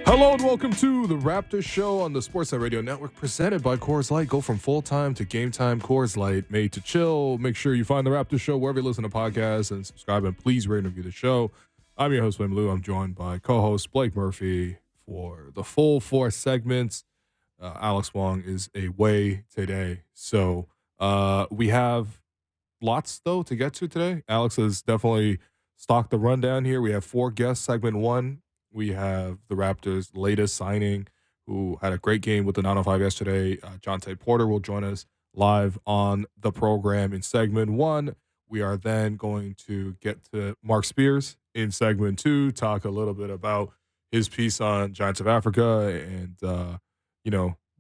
Hello and welcome to the Raptors Show on the Sportsnet Radio Network, presented by Coors Light. Go from full-time to game-time. Coors Light, made to chill. Make sure you find the Raptors Show wherever you listen to podcasts and subscribe, and please rate and review the show. I'm your host, Wayne Lou. I'm joined by co-host Blake Murphy for the full 4 segments. Alex Wong is away today, so we have lots, though, to get to today. Alex has definitely stocked the rundown here. We have 4 guests. Segment 1. We have the Raptors' latest signing, who had a great game with the 905 yesterday. Jontay Porter will join us live on the program in segment 1. We are then going to get to Marc Spears in segment 2, talk a little bit about his piece on Giants of Africa and,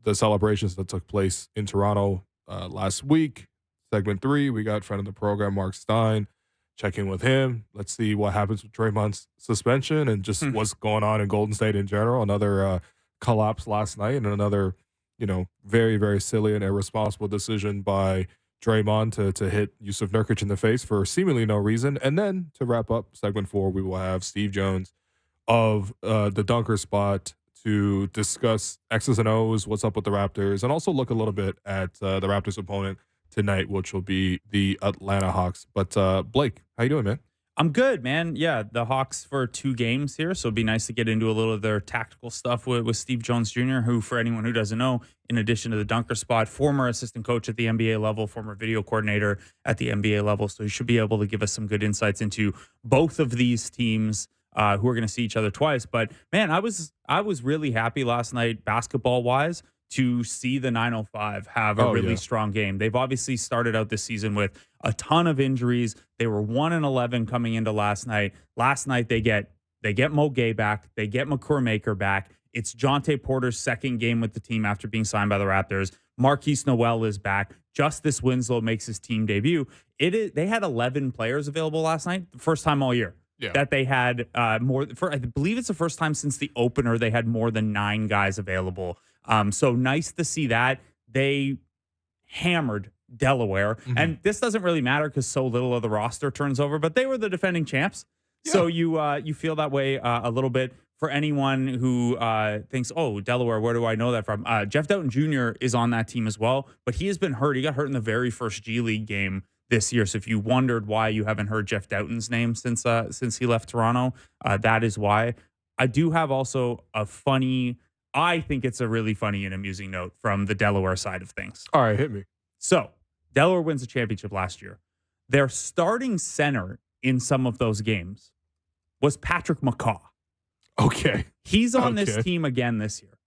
the celebrations that took place in Toronto last week. Segment 3, we got friend of the program, Marc Stein. Check in with him. Let's see what happens with Draymond's suspension and just what's going on in Golden State in general. Another collapse last night and another, very, very silly and irresponsible decision by Draymond to hit Yusuf Nurkic in the face for seemingly no reason. And then to wrap up segment 4, we will have Steve Jones of the Dunker Spot to discuss X's and O's, what's up with the Raptors, and also look a little bit at the Raptors' opponent tonight, which will be the Atlanta Hawks. But Blake, how you doing, man? I'm good, man. Yeah, the Hawks for 2 games here, so it'd be nice to get into a little of their tactical stuff with Steve Jones Jr., who, for anyone who doesn't know, in addition to the Dunker Spot, former assistant coach at the NBA level, former video coordinator at the NBA level, so he should be able to give us some good insights into both of these teams who are going to see each other twice. But, man, I was really happy last night, basketball-wise, to see the 905 have a really strong game. They've obviously started out this season with a ton of injuries. They were 1-11 coming into last night. Last night they get Mo Gay back. They get McCormaker back. It's Jontay Porter's second game with the team after being signed by the Raptors. Marquise Noel is back. Justice Winslow makes his team debut. They had 11 players available last night, the first time all year. Yeah. That they had I believe it's the first time since the opener they had more than 9 guys available. So nice to see that. They hammered Delaware. Mm-hmm. And this doesn't really matter because so little of the roster turns over, but they were the defending champs. Yeah. So you feel that way a little bit. For anyone who thinks, oh, Delaware, where do I know that from? Jeff Doughton Jr. is on that team as well, but he has been hurt. He got hurt in the very first G League game this year. So if you wondered why you haven't heard Jeff Doughton's name since he left Toronto, that is why. I do have also I think it's a really funny and amusing note from the Delaware side of things. All right, hit me. So Delaware wins the championship last year. Their starting center in some of those games was Patrick McCaw. Okay. He's on this team again this year.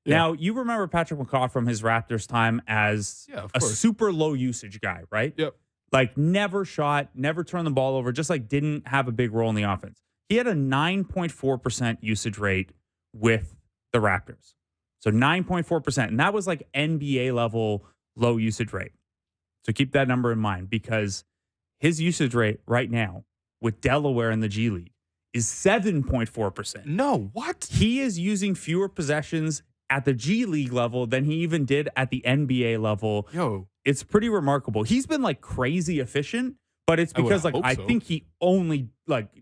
Yeah. Now, you remember Patrick McCaw from his Raptors time as a super low usage guy, right? Yep. Like never shot, never turned the ball over, just like didn't have a big role in the offense. He had a 9.4% usage rate with the Raptors. So 9.4%. And that was like NBA level low usage rate. So keep that number in mind because his usage rate right now with Delaware in the G League is 7.4%. No, what? He is using fewer possessions at the G League level than he even did at the NBA level. Yo. It's pretty remarkable. He's been like crazy efficient, but it's because I think he only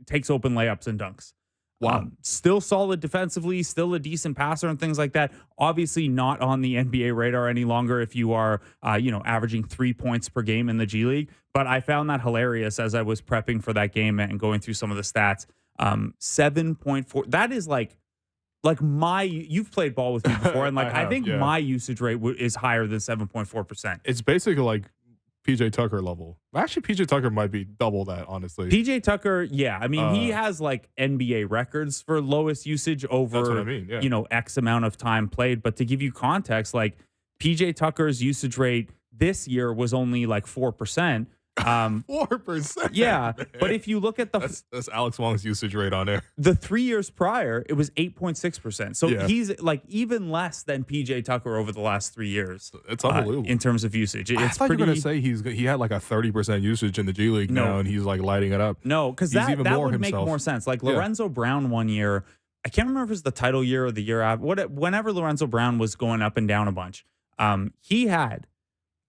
takes open layups and dunks. Wow. Still solid defensively, still a decent passer and things like that. Obviously not on the NBA radar any longer if you are, averaging 3 points per game in the G League. But I found that hilarious as I was prepping for that game and going through some of the stats. 7.4. That is you've played ball with me before. And I think my usage rate is higher than 7.4%. It's basically like PJ Tucker level. Actually, PJ Tucker might be double that, honestly. PJ Tucker, yeah. I mean, he has NBA records for lowest usage over, that's what I mean, yeah. X amount of time played. But to give you context, PJ Tucker's usage rate this year was only 4%. 4%. Yeah, man. But if you look at that's Alex Wong's usage rate on there. The 3 years prior, it was 8.6%. So he's even less than PJ Tucker over the last 3 years. It's unbelievable in terms of usage. I thought you were going to say he had a 30% usage in the G League now, and he's lighting it up. No, because that would make more sense. Lorenzo Brown one year, I can't remember if it was the title year or the year after. Whenever Lorenzo Brown was going up and down a bunch, he had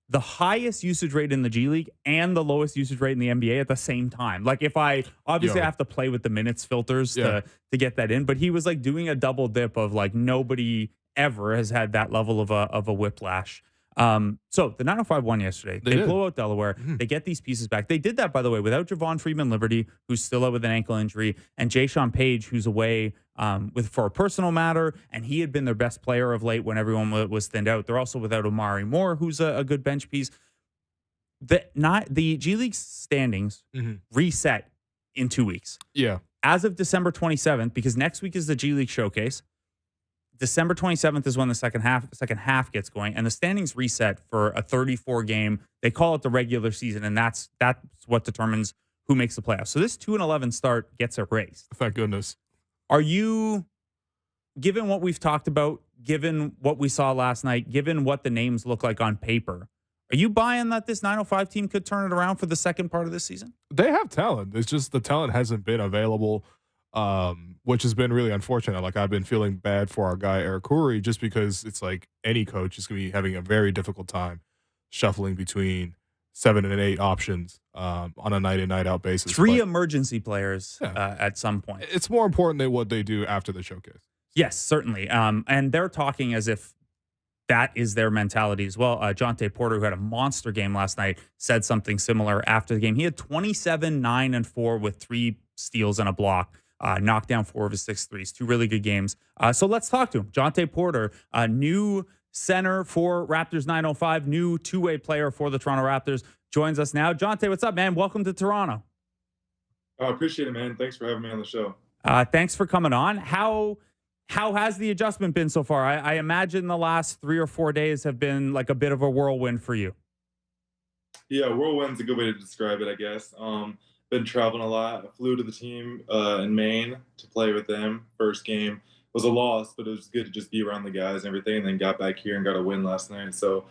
the highest usage rate in the G League and the lowest usage rate in the NBA at the same time. Like if I obviously have to play with the minutes filters to get that in, but he was like doing a double dip of like nobody ever has had that level of a whiplash. So the 905 won yesterday. They blow out Delaware. They get these pieces back. They did that, by the way, without Javon Freeman-Liberty, who's still out with an ankle injury, and Jayshawn Page, who's away for a personal matter, and he had been their best player of late when everyone was thinned out. They're also without Omari Moore, who's a good bench piece. The G League standings reset in 2 weeks. Yeah. As of December 27th, because next week is the G League Showcase, December 27th is when the second half gets going, and the standings reset for a 34-game. They call it the regular season, and that's what determines who makes the playoffs. So this 2-11 start gets erased. Thank goodness. Are you, given what we've talked about, given what we saw last night, given what the names look like on paper, are you buying that this 905 team could turn it around for the second part of this season? They have talent. It's just the talent hasn't been available. Which has been really unfortunate. Like I've been feeling bad for our guy Eric Khoury just because it's like any coach is going to be having a very difficult time shuffling between 7 and 8 options on a night in, night out basis. Three emergency players at some point. It's more important than what they do after the showcase. Yes, certainly. And they're talking as if that is their mentality as well. Jontay Porter, who had a monster game last night, said something similar after the game. He had 27, 9, and 4 with 3 steals and a block. Knocked down 4 of his 6 threes. 2 really good games. So let's talk to him. Jontay Porter, a new center for Raptors 905, new two-way player for the Toronto Raptors, joins us now. Jontay, what's up, man? Welcome to Toronto. I appreciate it, man. Thanks for having me on the show. Thanks for coming on. How has the adjustment been so far? I imagine the last 3 or 4 days have been like a bit of a whirlwind for you. Yeah, whirlwind's a good way to describe it, I guess. Been traveling a lot. I flew to the team in Maine to play with them. First game was a loss, but it was good to just be around the guys and everything, and then got back here and got a win last night. So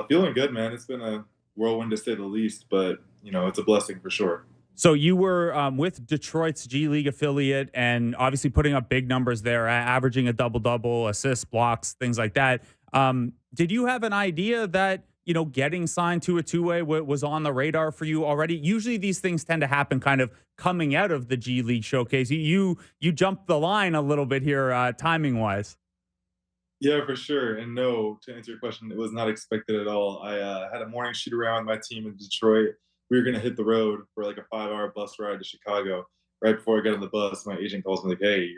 feeling good, man. It's been a whirlwind to say the least, but, you know, it's a blessing for sure. So you were with Detroit's G League affiliate and obviously putting up big numbers there, averaging a double-double, assists, blocks, things like that. Did you have an idea that, you know, getting signed to a two-way was on the radar for you already? Usually these things tend to happen kind of coming out of the G League Showcase. You jumped the line a little bit here timing-wise. Yeah, for sure. And no, to answer your question, it was not expected at all. I had a morning shoot around with my team in Detroit. We were going to hit the road for like a 5-hour bus ride to Chicago. Right before I got on the bus, my agent calls me like, hey,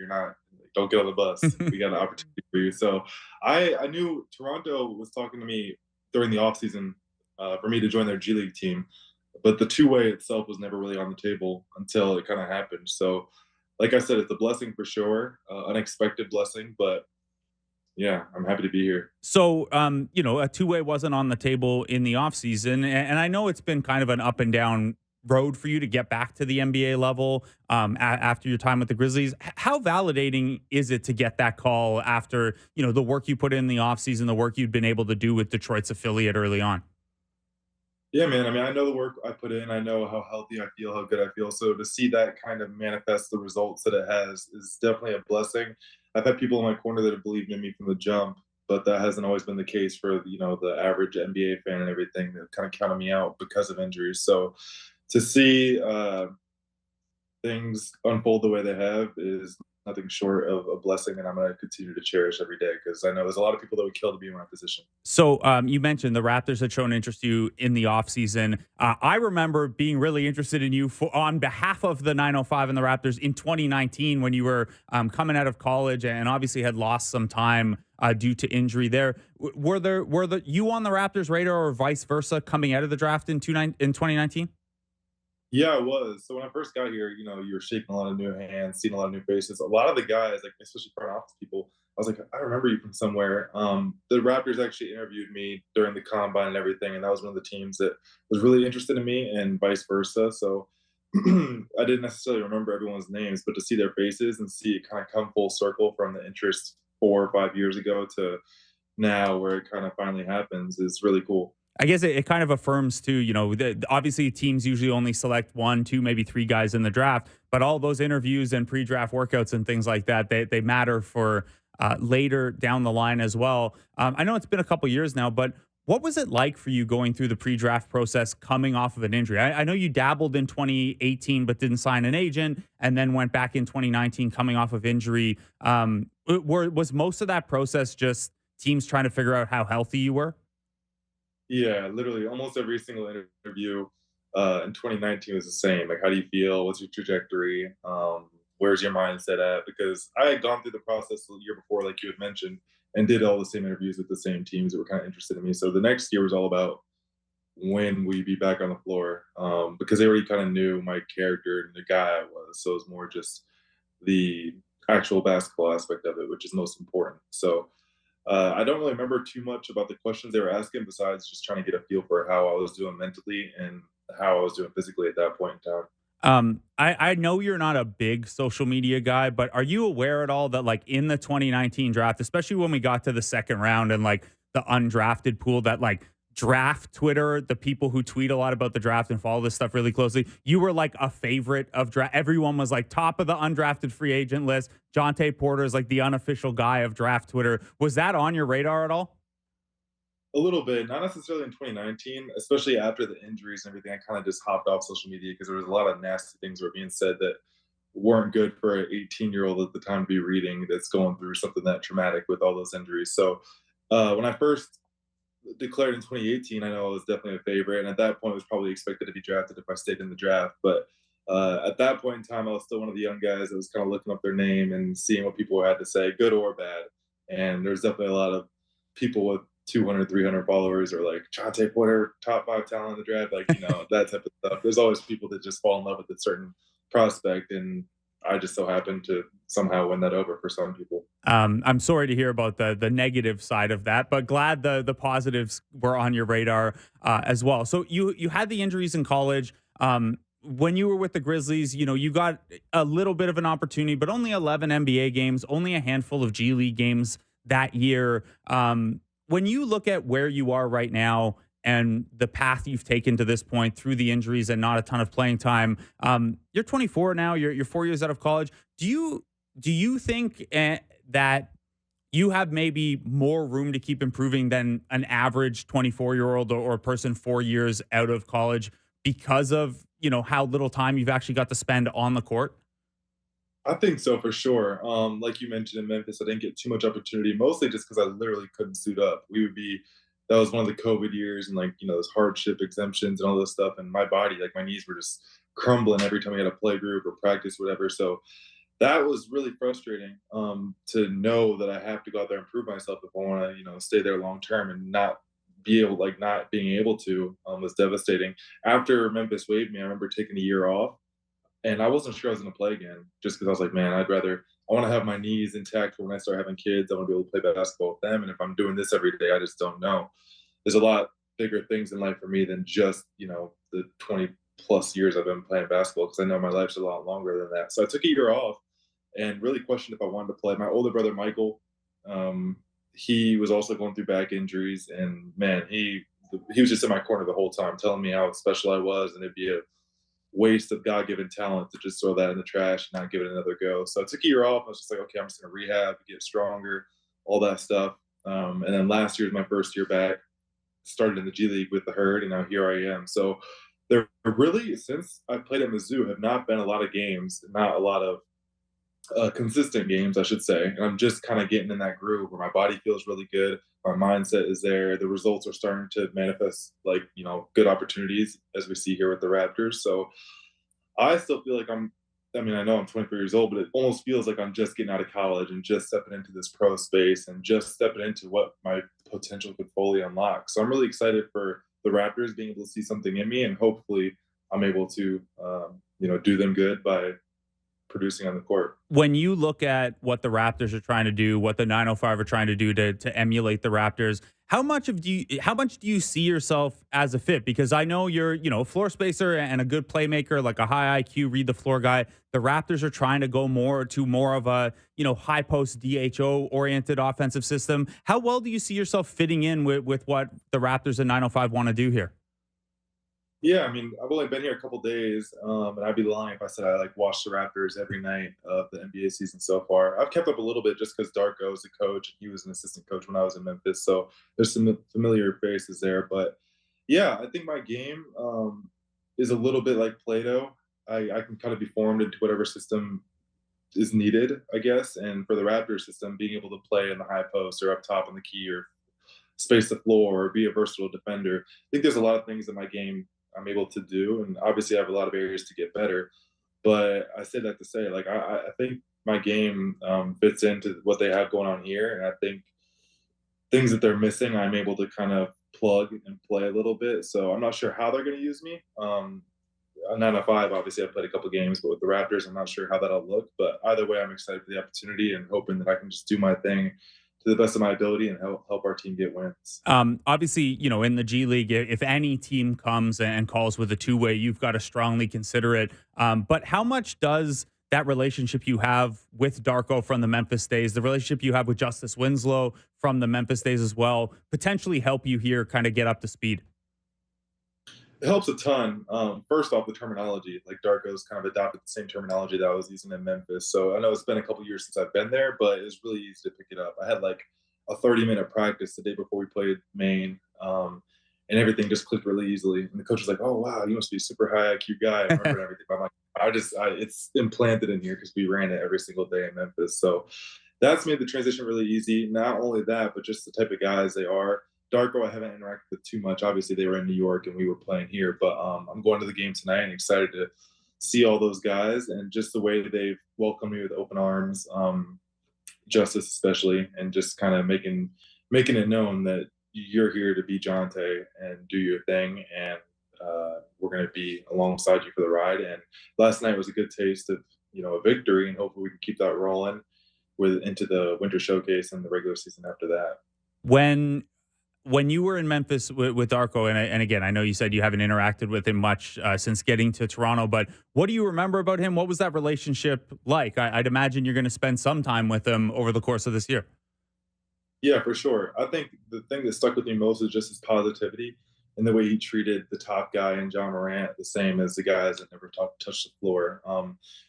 don't get on the bus. We got an opportunity for you. So I knew Toronto was talking to me during the offseason for me to join their G League team. But the two-way itself was never really on the table until it kind of happened. So like I said, it's a blessing for sure, unexpected blessing, but yeah, I'm happy to be here. So, you know, a two-way wasn't on the table in the offseason, and I know it's been kind of an up and down road for you to get back to the NBA level after your time with the Grizzlies. How validating is it to get that call after, you know, the work you put in the offseason, the work you'd been able to do with Detroit's affiliate early on? Yeah, man. I mean, I know the work I put in. I know how healthy I feel, how good I feel. So to see that kind of manifest the results that it has is definitely a blessing. I've had people in my corner that have believed in me from the jump, but that hasn't always been the case for, you know, the average NBA fan and everything that kind of counted me out because of injuries. So to see things unfold the way they have is nothing short of a blessing, and I'm going to continue to cherish every day because I know there's a lot of people that would kill to be in my position. So you mentioned the Raptors had shown interest in you in the offseason. I remember being really interested in you on behalf of the 905 and the Raptors in 2019 when you were coming out of college and obviously had lost some time due to injury there. Were you on the Raptors radar or vice versa coming out of the draft in 2019? Yeah, it was. So when I first got here, you know, you were shaking a lot of new hands, seeing a lot of new faces. A lot of the guys, like especially front office people, I was like, I remember you from somewhere. The Raptors actually interviewed me during the combine and everything, and that was one of the teams that was really interested in me, and vice versa. So I didn't necessarily remember everyone's names, but to see their faces and see it kind of come full circle from the interest 4 or 5 years ago to now, where it kind of finally happens, is really cool. I guess it kind of affirms too, you know, obviously teams usually only select 1, 2, maybe 3 guys in the draft, but all those interviews and pre-draft workouts and things like that, they matter for later down the line as well. I know it's been a couple years now, but What was it like for you going through the pre-draft process coming off of an injury? I know you dabbled in 2018 but didn't sign an agent, and then went back in 2019 coming off of injury. Was most of that process just teams trying to figure out how healthy you were? Yeah, literally almost every single interview in 2019 was the same. Like, how do you feel? What's your trajectory? Where's your mindset at? Because I had gone through the process the year before, like you had mentioned, and did all the same interviews with the same teams that were kind of interested in me. So the next year was all about when we be back on the floor, because they already kind of knew my character and the guy I was. So it's more just the actual basketball aspect of it, which is most important. So I don't really remember too much about the questions they were asking besides just trying to get a feel for how I was doing mentally and how I was doing physically at that point in time. I know you're not a big social media guy, but are you aware at all that like in the 2019 draft, especially when we got to the second round and like the undrafted pool, that like draft Twitter, the people who tweet a lot about the draft and follow this stuff really closely, you were like a favorite of draft. Everyone was like top of the undrafted free agent list. Jontay Porter is like the unofficial guy of draft Twitter. Was that on your radar at all? A little bit, not necessarily in 2019, especially after the injuries and everything. I kind of just hopped off social media because there was a lot of nasty things that were being said that weren't good for an 18-year-old at the time to be reading that's going through something that traumatic with all those injuries. So when I first declared in 2018, I know I was definitely a favorite, and at that point, I was probably expected to be drafted if I stayed in the draft. But at that point in time, I was still one of the young guys that was kind of looking up their name and seeing what people had to say, good or bad. And there's definitely a lot of people with 200, 300 followers or like Jontay Porter, top 5 talent in the draft, like, that type of stuff. There's always people that just fall in love with a certain prospect, and I just so happened to somehow win that over for some people. I'm sorry to hear about the negative side of that, but glad the positives were on your radar as well. So you had the injuries in college. When you were with the Grizzlies, you got a little bit of an opportunity, but only 11 NBA games, only a handful of G League games that year. When you look at where you are right now and the path you've taken to this point through the injuries and not a ton of playing time, you're 24 now. You're 4 years out of college. Do you think that you have maybe more room to keep improving than an average 24-year-old or a person 4 years out of college because of how little time you've actually got to spend on the court? I think so for sure. Like you mentioned in Memphis, I didn't get too much opportunity, mostly just because I literally couldn't suit up. That was one of the COVID years and those hardship exemptions and all this stuff. And my body, like my knees were just crumbling every time we had a play group or practice, whatever. So that was really frustrating to know that I have to go out there and prove myself if I want to, stay there long term and not being able to was devastating. After Memphis waived me, I remember taking a year off. And I wasn't sure I was going to play again just because I was like, man, I want to have my knees intact for when I start having kids. I want to be able to play basketball with them. And if I'm doing this every day, I just don't know. There's a lot bigger things in life for me than just, the 20 plus years I've been playing basketball, because I know my life's a lot longer than that. So I took a year off and really questioned if I wanted to play. My older brother, Michael, he was also going through back injuries. And man, he was just in my corner the whole time telling me how special I was. And it'd be a waste of God-given talent to just throw that in the trash and not give it another go. So I took a year off. I was just like, okay, I'm just going to rehab, get stronger, all that stuff. And then last year was my first year back. Started in the G League with the Herd, and now here I am. So there really, since I played at Mizzou, have not been a lot of games, not a lot of consistent games, I should say. And I'm just kind of getting in that groove where my body feels really good. My mindset is there. The results are starting to manifest good opportunities as we see here with the Raptors. So I still feel like I know I'm 24 years old, but it almost feels like I'm just getting out of college and just stepping into this pro space and just stepping into what my potential could fully unlock. So I'm really excited for the Raptors being able to see something in me, and hopefully I'm able to, do them good by producing on the court. When you look at what the Raptors are trying to do, what the 905 are trying to do to emulate the Raptors, how much do you see yourself as a fit? Because I know you're, a floor spacer and a good playmaker, like a high IQ, read the floor guy. The Raptors are trying to go more of a, high post DHO oriented offensive system. How well do you see yourself fitting in with what the Raptors and 905 want to do here? Yeah, I mean, I've only been here a couple days, and I'd be lying if I said I like watch the Raptors every night of the NBA season so far. I've kept up a little bit just because Darko is the coach. He was an assistant coach when I was in Memphis, so there's some familiar faces there. But yeah, I think my game is a little bit like Play-Doh. I can kind of be formed into whatever system is needed, I guess. And for the Raptors system, being able to play in the high post or up top on the key or space the floor or be a versatile defender. I think there's a lot of things in my game I'm able to do, and obviously I have a lot of areas to get better. But I say that to say, like, I think my game fits into what they have going on here, and I think things that they're missing, I'm able to kind of plug and play a little bit. So I'm not sure how they're going to use me. A 9 to 5, obviously, I played a couple games, but with the Raptors, I'm not sure how that'll look. But either way, I'm excited for the opportunity and hoping that I can just do my thing to the best of my ability and help our team get wins. Obviously, in the G League, if any team comes and calls with a two-way, you've got to strongly consider it. But how much does that relationship you have with Darko from the Memphis days, the relationship you have with Justice Winslow from the Memphis days as well, potentially help you here kind of get up to speed? It helps a ton. First off, the terminology, like Darko's kind of adopted the same terminology that I was using in Memphis. So I know it's been a couple years since I've been there, but it's really easy to pick it up. I had like a 30-minute practice the day before we played Maine, and everything just clicked really easily. And the coach was like, "Oh wow, you must be a super high IQ guy." I remember everything. But I'm like, it's implanted in here because we ran it every single day in Memphis. So that's made the transition really easy. Not only that, but just the type of guys they are. Darko, I haven't interacted with too much. Obviously, they were in New York and we were playing here, but I'm going to the game tonight and excited to see all those guys and just the way they've welcomed me with open arms, Justice especially, and just kind of making it known that you're here to be Jontay and do your thing, and we're going to be alongside you for the ride. And last night was a good taste of a victory, and hopefully we can keep that rolling into the winter showcase and the regular season after that. When you were in Memphis with Darko, and again, I know you said you haven't interacted with him much since getting to Toronto, but what do you remember about him? What was that relationship like? I'd imagine you're going to spend some time with him over the course of this year. Yeah, for sure. I think the thing that stuck with me most is just his positivity and the way he treated the top guy and John Morant the same as the guys that never touched the floor.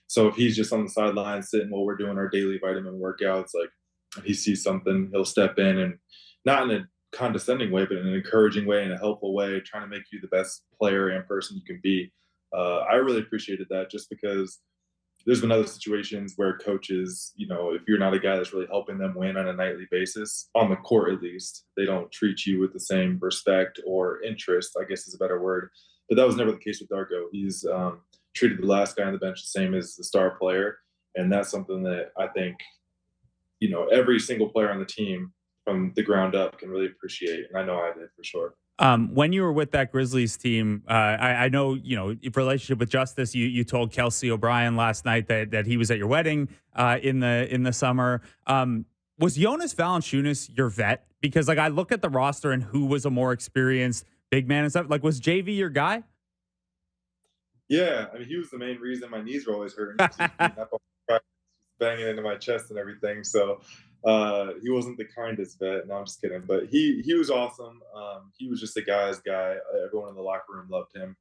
So if he's just on the sideline sitting while we're doing our daily vitamin workouts, like if he sees something, he'll step in, and not in a condescending way, but in an encouraging way, in a helpful way, trying to make you the best player and person you can be. I really appreciated that, just because there's been other situations where coaches, if you're not a guy that's really helping them win on a nightly basis, on the court at least, they don't treat you with the same respect or interest, I guess is a better word. But that was never the case with Darko. He's treated the last guy on the bench the same as the star player. And that's something that I think, every single player on the team from the ground up can really appreciate. And I know I did for sure. When you were with that Grizzlies team, I know, your relationship with Justice, you told Kelsey O'Brien last night that he was at your wedding in the summer. Was Jonas Valanciunas your vet? Because I look at the roster and who was a more experienced big man and stuff. Was JV your guy? Yeah, I mean, he was the main reason my knees were always hurting. Banging into my chest and everything. So he wasn't the kindest vet. No, I'm just kidding. But he was awesome. He was just a guy's guy. Everyone in the locker room loved him.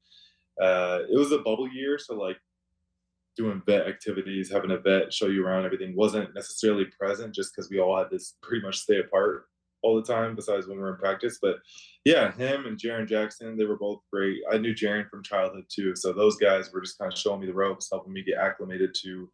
It was a bubble year, so doing vet activities, having a vet show you around everything wasn't necessarily present, just because we all had to pretty much stay apart all the time, besides when we were in practice. But yeah, him and Jaren Jackson, they were both great. I knew Jaren from childhood too, so those guys were just kind of showing me the ropes, helping me get acclimated to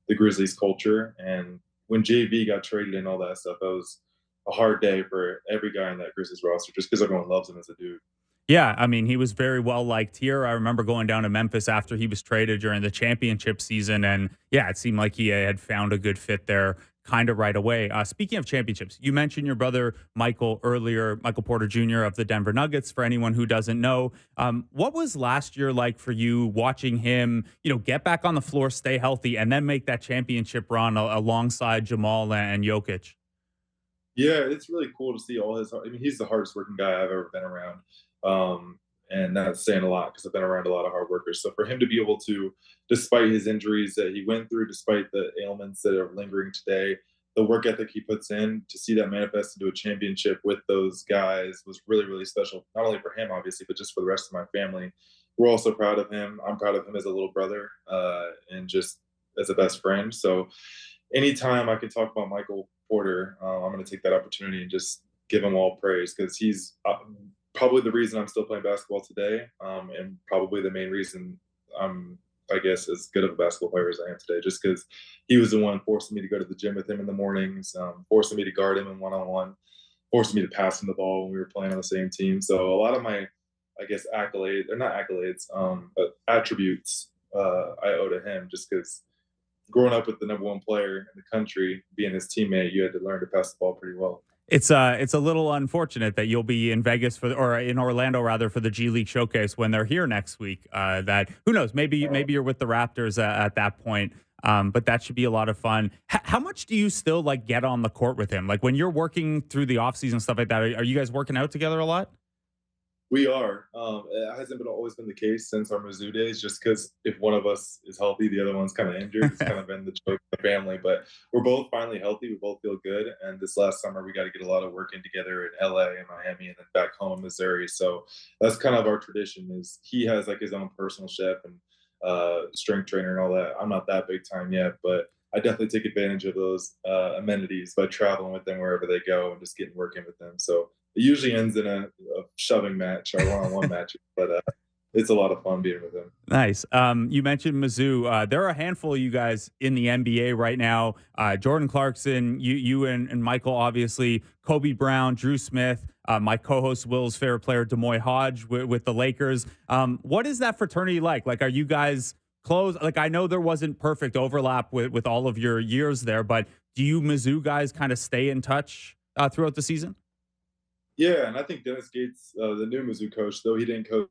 the Grizzlies culture. And when JV got traded and all that stuff, that was a hard day for every guy in that Grizzlies roster, just because everyone loves him as a dude. Yeah, I mean, he was very well liked here. I remember going down to Memphis after he was traded during the championship season, and yeah, it seemed like he had found a good fit there kind of right away. Speaking of championships, you mentioned your brother Michael earlier, Michael Porter Jr. of the Denver Nuggets. For anyone who doesn't know, what was last year like for you watching him, get back on the floor, stay healthy, and then make that championship run alongside Jamal and Jokic? Yeah, it's really cool to see all his. I mean, he's the hardest working guy I've ever been around. And that's saying a lot, because I've been around a lot of hard workers. So for him to be able to, despite his injuries that he went through, despite the ailments that are lingering today, the work ethic he puts in, to see that manifest into a championship with those guys was really, really special. Not only for him, obviously, but just for the rest of my family. we're also proud of him. I'm proud of him as a little brother, and just as a best friend. So anytime I can talk about Michael Porter, I'm going to take that opportunity and just give him all praise, because he's probably the reason I'm still playing basketball today, and probably the main reason I'm, I guess, as good of a basketball player as I am today, just because he was the one forcing me to go to the gym with him in the mornings, forcing me to guard him in one-on-one, forcing me to pass him the ball when we were playing on the same team. So a lot of my, I guess, accolades, or not accolades, but attributes, I owe to him, just because growing up with the #1 player in the country, being his teammate, you had to learn to pass the ball pretty well. It's a little unfortunate that you'll be in Vegas or in Orlando rather for the G League showcase when they're here next week. That who knows? Maybe you're with the Raptors at that point. But that should be a lot of fun. How much do you still like get on the court with him? Like when you're working through the offseason stuff like that, are you guys working out together a lot? We are. It hasn't always been the case since our Mizzou days, just because if one of us is healthy, the other one's kind of injured. It's kind of been the joke of the family. But we're both finally healthy. We both feel good. And this last summer, we got to get a lot of work in together in LA and Miami, and then back home in Missouri. So that's kind of our tradition. Is he has like his own personal chef and strength trainer and all that. I'm not that big time yet, but I definitely take advantage of those amenities by traveling with them wherever they go and just getting work in with them. So it usually ends in a shoving match or one-on-one match, but it's a lot of fun being with him. Nice. You mentioned Mizzou. There are a handful of you guys in the NBA right now. Jordan Clarkson, you and Michael, obviously. Kobe Brown, Drew Smith, my co-host Will's favorite player, Demoy Hodge with the Lakers. What is that fraternity like? Like, are you guys close? Like, I know there wasn't perfect overlap with all of your years there, but do you Mizzou guys kind of stay in touch throughout the season? Yeah, and I think Dennis Gates, the new Mizzou coach, though he didn't coach.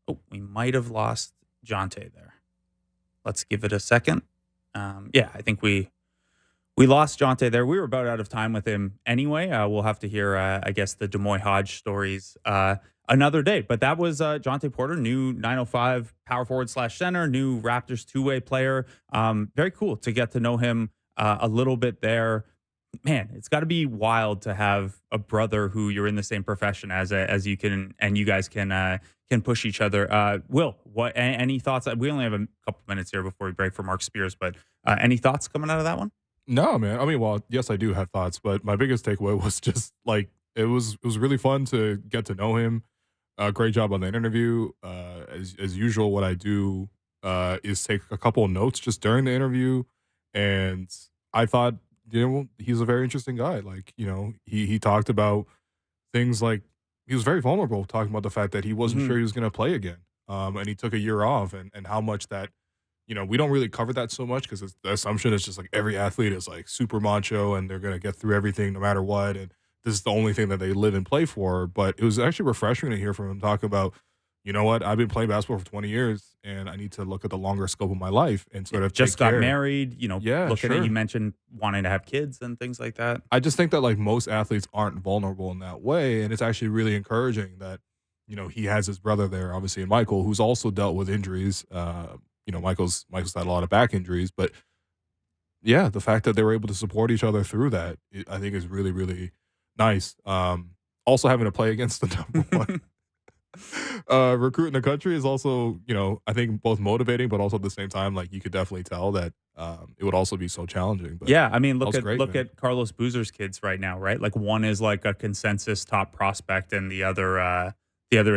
Oh, we might have lost Jontay there. Let's give it a second. Yeah, I think we lost Jontay there. We were about out of time with him anyway. We'll have to hear, I guess, the Demoy Hodge stories another day. But that was Jontay Porter, new 905 power forward / center, new Raptors two-way player. Very cool to get to know him a little bit there. Man, it's got to be wild to have a brother who you're in the same profession as you can, and you guys can push each other. Will, any thoughts? We only have a couple minutes here before we break for Marc Spears, but any thoughts coming out of that one? No, man. I mean, well, yes, I do have thoughts, but my biggest takeaway was just like it was really fun to get to know him. Great job on the interview. As usual, what I do is take a couple of notes just during the interview, and I thought, he's a very interesting guy. Like, he talked about things like he was very vulnerable, talking about the fact that he wasn't sure he was going to play again. And he took a year off, and how much that, we don't really cover that so much because the assumption is just like every athlete is like super macho and they're going to get through everything no matter what. And this is the only thing that they live and play for. But it was actually refreshing to hear from him talk about, you know what, I've been playing basketball for 20 years and I need to look at the longer scope of my life and sort of just got care. married, Yeah, looking sure. at, you mentioned wanting to have kids and things like that. I just think that like most athletes aren't vulnerable in that way. And it's actually really encouraging that, he has his brother there, obviously, and Michael, who's also dealt with injuries. Michael's had a lot of back injuries, but yeah, the fact that they were able to support each other through that, I think is really, really nice. Also having to play against the #1 recruit in the country is also, I think both motivating, but also at the same time, like you could definitely tell that it would also be so challenging. But yeah, I mean, look man. at Carlos Boozer's kids right now, right? Like one is like a consensus top prospect, and the other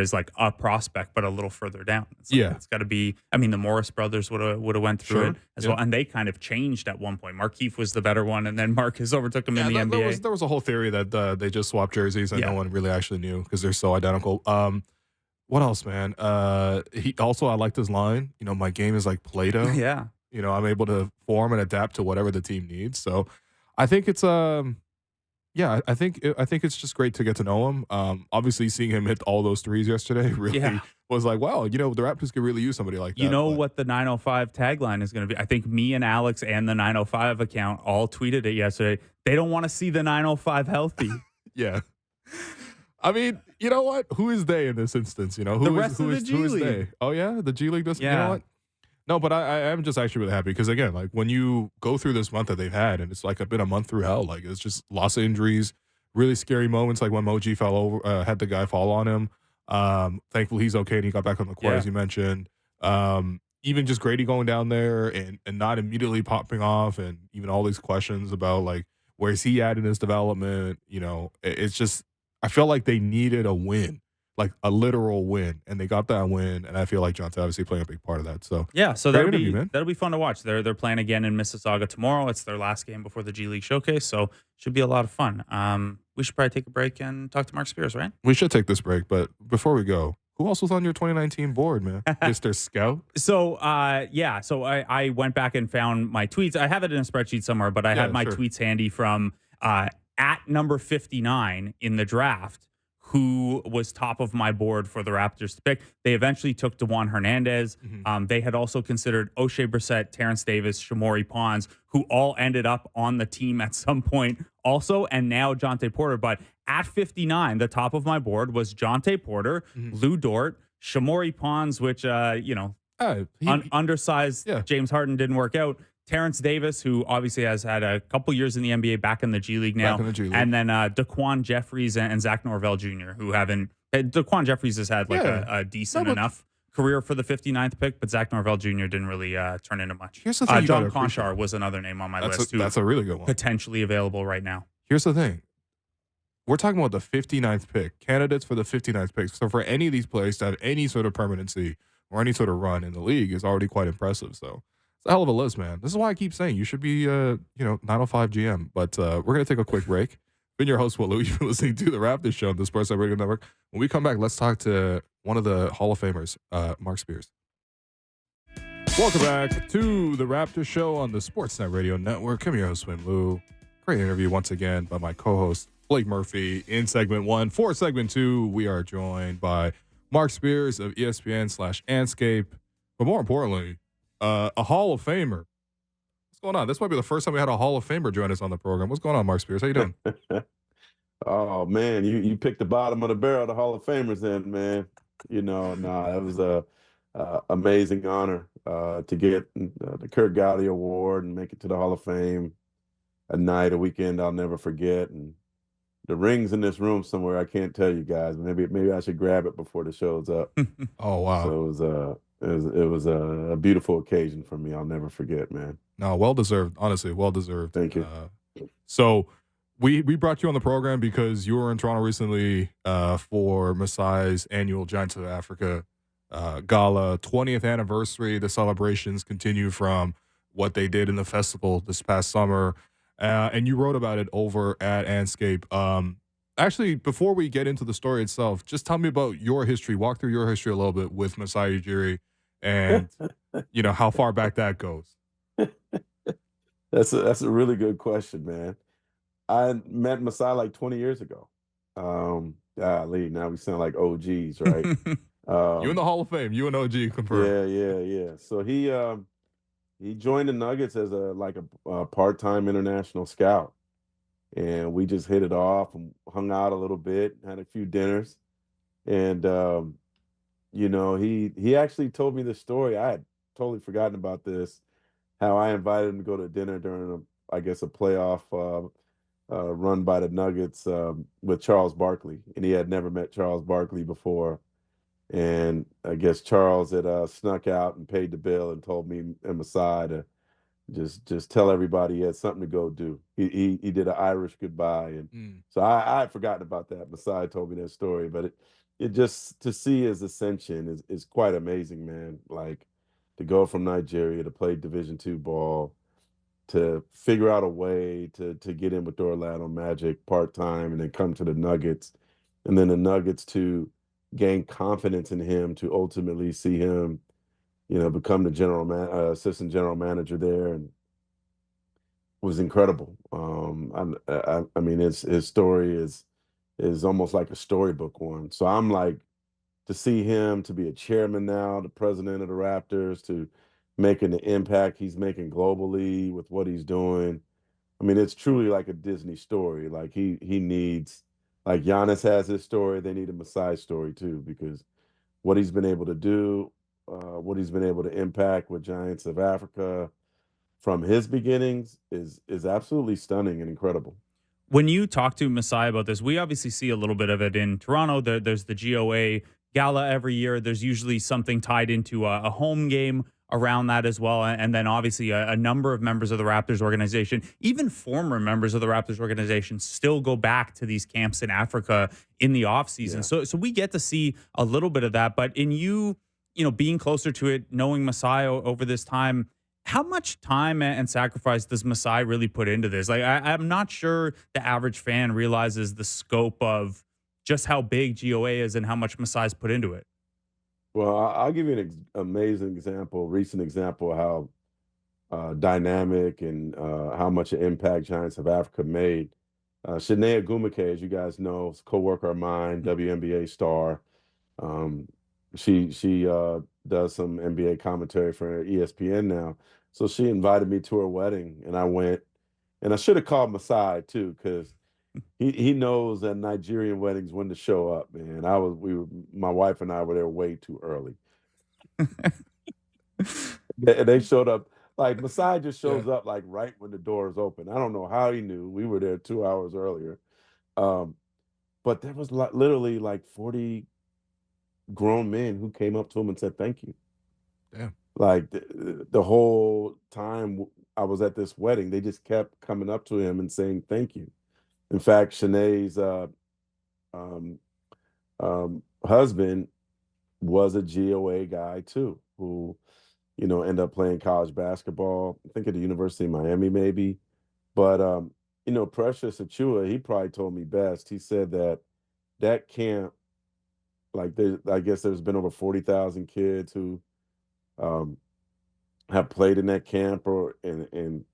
is like a prospect, but a little further down. It's got to be. I mean, the Morris brothers would have went through it as well, and they kind of changed at one point. Markieff was the better one, and then Marcus overtook him in the NBA. There was a whole theory that they just swapped jerseys, and no one really actually knew because they're so identical. What else, man? I liked his line. My game is like Play-Doh. Yeah. I'm able to form and adapt to whatever the team needs. So I think it's I think it's just great to get to know him. Obviously seeing him hit all those threes yesterday really was like, wow, the Raptors could really use somebody like that. What the 905 tagline is going to be? I think me and Alex and the 905 account all tweeted it yesterday. They don't want to see the 905 healthy. Yeah. I mean, you know what? Who is they in this instance? The rest of the G League. They? Oh yeah, the G League doesn't. Yeah. You know what? No, but I am just actually really happy because again, like when you go through this month that they've had, and it's like been a month through hell. Like it's just lots of injuries, really scary moments, like when Moji fell over, had the guy fall on him. Thankfully, he's okay and he got back on the court, as you mentioned. Even just Grady going down there and not immediately popping off, and even all these questions about like where's he at in his development. It's just I felt like they needed a win, like a literal win, and they got that win. And I feel like Jontay obviously playing a big part of that. So yeah, so great interview, man. that'll be fun to watch. They're playing again in Mississauga tomorrow. It's their last game before the G League Showcase, so should be a lot of fun. We should probably take a break and talk to Marc Spears, right? We should take this break, but before we go, who else was on your 2019 board, man? Mr. Scout? So, so I went back and found my tweets. I have it in a spreadsheet somewhere, but I had my tweets handy from at number 59 in the draft, who was top of my board for the Raptors to pick. They eventually took DeJuan Hernandez. They had also considered O'Shea Brissett, Terrence Davis, Shamori Pons, who all ended up on the team at some point also, and now Jontay Porter. But at 59, the top of my board was Jontay Porter, Lou Dort, Shamori Pons, which, undersized James Harden didn't work out. Terrence Davis, who obviously has had a couple years in the NBA, back in the G League now. And then Daquan Jeffries and Zach Norvell Jr., who haven't. Daquan Jeffries has had like a decent enough career for the 59th pick, but Zach Norvell Jr. didn't really turn into much. Here's the thing, John Conchar was another name on my list. That's a really good one. Potentially available right now. Here's the thing. We're talking about the 59th pick, candidates for the 59th pick. So for any of these players to have any sort of permanency or any sort of run in the league is already quite impressive. So it's a hell of a list, man. This is why I keep saying you should be, 905 GM. But we're going to take a quick break. Been your host, Will. You've been listening to the Raptors Show on the Sportsnet Radio Network. When we come back, let's talk to one of the Hall of Famers, Marc Spears. Welcome back to the Raptors Show on the Sportsnet Radio Network. I'm your host, Win Lou. Great interview once again by my co-host, Blake Murphy, in segment 1. For segment 2, we are joined by Marc Spears of ESPN/Andscape. But more importantly, a Hall of Famer. What's going on? This might be the first time we had a Hall of Famer join us on the program. What's going on, Marc Spears? How you doing? Oh, man, you picked the bottom of the barrel of the Hall of Famers then, man. That was a amazing honor to get the Kurt Gowdy Award and make it to the Hall of Fame. A weekend I'll never forget. And the ring's in this room somewhere. I can't tell you guys. Maybe I should grab it before the show's up. Oh, wow. So it was a beautiful occasion for me. I'll never forget, man. No, well deserved. Honestly, well deserved. Thank you. So we brought you on the program because you were in Toronto recently for Masai's annual Giants of Africa gala, 20th anniversary. The celebrations continue from what they did in the festival this past summer. And you wrote about it over at Andscape. Actually, before we get into the story itself, just tell me about your history. Walk through your history a little bit with Masai Ujiri and, how far back that goes. That's a really good question, man. I met Masai like 20 years ago. Golly, now we sound like OGs, right? You in the Hall of Fame. You and OG confirmed. Yeah. So he joined the Nuggets as a part-time international scout. And we just hit it off and hung out a little bit, had a few dinners. And, he actually told me the story. I had totally forgotten about this, how I invited him to go to dinner during, a playoff run by the Nuggets with Charles Barkley. And he had never met Charles Barkley before. And I guess Charles had snuck out and paid the bill and told me and Masai to just tell everybody he had something to go do. He did an Irish goodbye. And so I had forgotten about that. Masai told me that story. But it just to see his ascension is quite amazing, man. Like to go from Nigeria to play Division II ball, to figure out a way to get in with the Orlando Magic part-time and then come to the Nuggets. And then the Nuggets to gain confidence in him to ultimately see him, become the assistant general manager there, and was incredible. I mean, his story is almost like a storybook one. So I'm like, to see him to be a chairman now, the president of the Raptors, to making the impact he's making globally with what he's doing. I mean, it's truly like a Disney story. Like he needs. Like Giannis has his story, they need a Masai story too, because what he's been able to do, what he's been able to impact with Giants of Africa from his beginnings is absolutely stunning and incredible. When you talk to Masai about this, we obviously see a little bit of it in Toronto. There's the GOA gala every year. There's usually something tied into a home game around that as well. And then obviously a number of members of the Raptors organization, even former members of the Raptors organization, still go back to these camps in Africa in the off season. Yeah. So we get to see a little bit of that. But in you know, being closer to it, knowing Masai over this time, how much time and sacrifice does Masai really put into this? Like, I'm not sure the average fan realizes the scope of just how big GOA is and how much Masai's put into it. Well, I'll give you an amazing example, recent example of how dynamic and how much an impact Giants of Africa made. Shanae Agumake, as you guys know, is a co-worker of mine, WNBA star. Um, she does some NBA commentary for ESPN now. So she invited me to her wedding, and I went. And I should have called Masai too, because he knows that Nigerian weddings when to show up, man. My wife and I were there way too early. They showed up like Masai just shows up like right when the doors open. I don't know how he knew. We were there 2 hours earlier. But there was literally like 40 grown men who came up to him and said thank you. Damn. Like the whole time I was at this wedding, they just kept coming up to him and saying thank you. In fact, Shanae's husband was a GOA guy too, who, you know, ended up playing college basketball, I think at the University of Miami maybe. But, you know, Precious Achua, he probably told me best. He said that camp, like I guess there's been over 40,000 kids who have played in that camp, and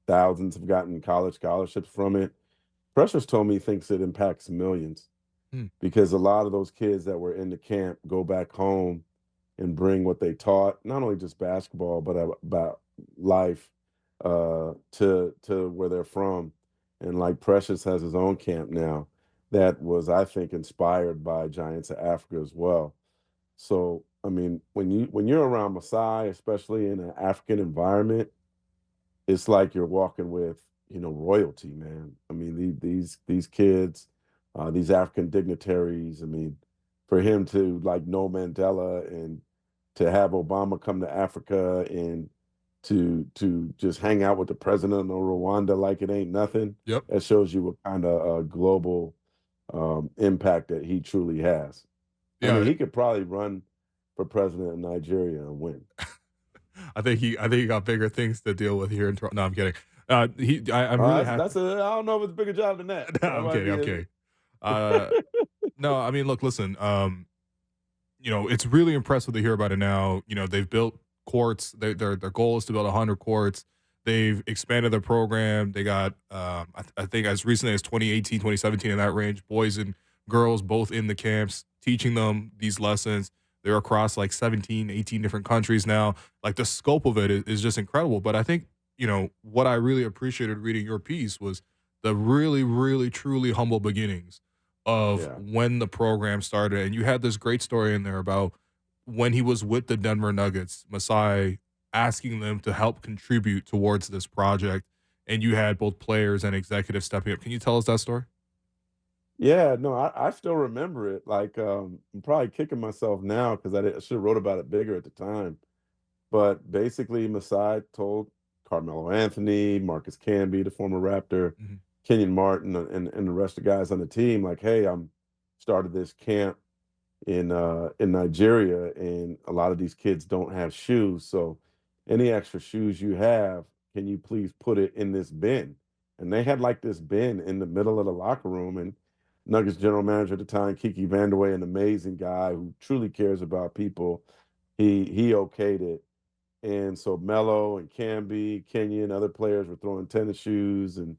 thousands have gotten college scholarships from it. Precious told me he thinks it impacts millions because a lot of those kids that were in the camp go back home and bring what they taught, not only just basketball, but about life to where they're from. And like Precious has his own camp now that was, I think, inspired by Giants of Africa as well. So, I mean, when you're around Masai, especially in an African environment, it's like you're walking with, you know, royalty, man. I mean, these kids, these African dignitaries. I mean, for him to like know Mandela and to have Obama come to Africa and to just hang out with the president of Rwanda like it ain't nothing. Yep. That shows you what kind of global impact that he truly has. Yeah. I mean, he could probably run for president of Nigeria and win. I think he got bigger things to deal with here in Toronto. No, I'm kidding. I'm really happy. I don't know if it's a bigger job than that. No, I'm kidding. No, I mean, look, listen. You know, it's really impressive to hear about it now. You know, they've built courts. Their goal is to build 100 courts. They've expanded their program. They got, I think, as recently as 2018, 2017, in that range, boys and girls both in the camps, teaching them these lessons. They're across like 17, 18 different countries now. Like the scope of it is just incredible. But I think, you know, what I really appreciated reading your piece was the really, really, truly humble beginnings of when the program started. And you had this great story in there about when he was with the Denver Nuggets, Masai asking them to help contribute towards this project. And you had both players and executives stepping up. Can you tell us that story? Yeah, no, I still remember it. Like, I'm probably kicking myself now because I should have wrote about it bigger at the time. But basically, Masai told Carmelo Anthony, Marcus Camby, the former Raptor, Kenyon Martin, and the rest of the guys on the team, like, hey, I'm started this camp in Nigeria, and a lot of these kids don't have shoes. So any extra shoes you have, can you please put it in this bin? And they had like this bin in the middle of the locker room, and Nuggets general manager at the time, Kiki Vandeweghe, an amazing guy who truly cares about people, he okayed it. And so Melo and Camby, Kenyon, other players were throwing tennis shoes and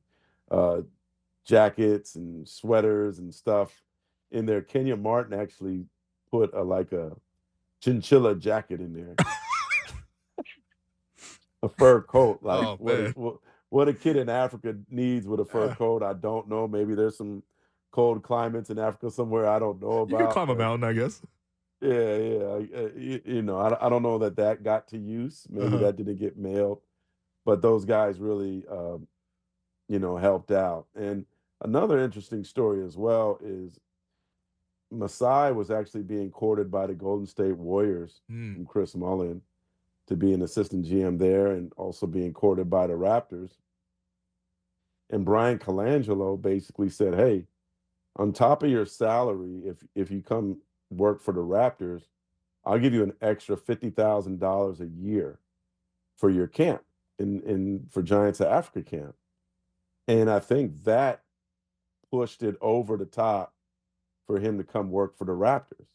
jackets and sweaters and stuff in there. Kenyon Martin actually put a chinchilla jacket in there, a fur coat. Like what a kid in Africa needs with a fur coat, I don't know. Maybe there's some cold climates in Africa somewhere I don't know about. You can climb a mountain, I guess. Yeah. You know, I don't know that got to use. Maybe that didn't get mailed, but those guys really, you know, helped out. And another interesting story as well is Masai was actually being courted by the Golden State Warriors Mm. from Chris Mullin to be an assistant GM there, and also being courted by the Raptors. And Brian Colangelo basically said, "Hey, on top of your salary, if you come work for the Raptors, I'll give you an extra $50,000 a year for your camp in for Giants of Africa camp." And I think that pushed it over the top for him to come work for the Raptors.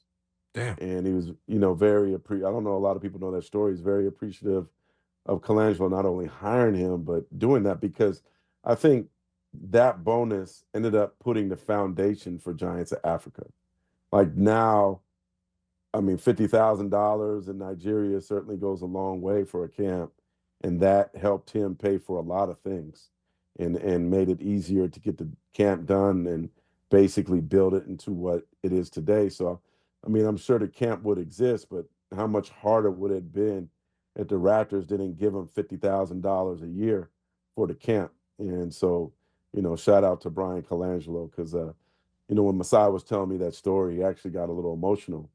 Damn. And he was, very I don't know, a lot of people know that story. He's very appreciative of Colangelo not only hiring him but doing that, because I think that bonus ended up putting the foundation for Giants of Africa. Like now, I mean, $50,000 in Nigeria certainly goes a long way for a camp, and that helped him pay for a lot of things, and made it easier to get the camp done and basically build it into what it is today. So, I mean, I'm sure the camp would exist, but how much harder would it have been if the Raptors didn't give him $50,000 a year for the camp? And so, shout out to Brian Colangelo, because when Masai was telling me that story, he actually got a little emotional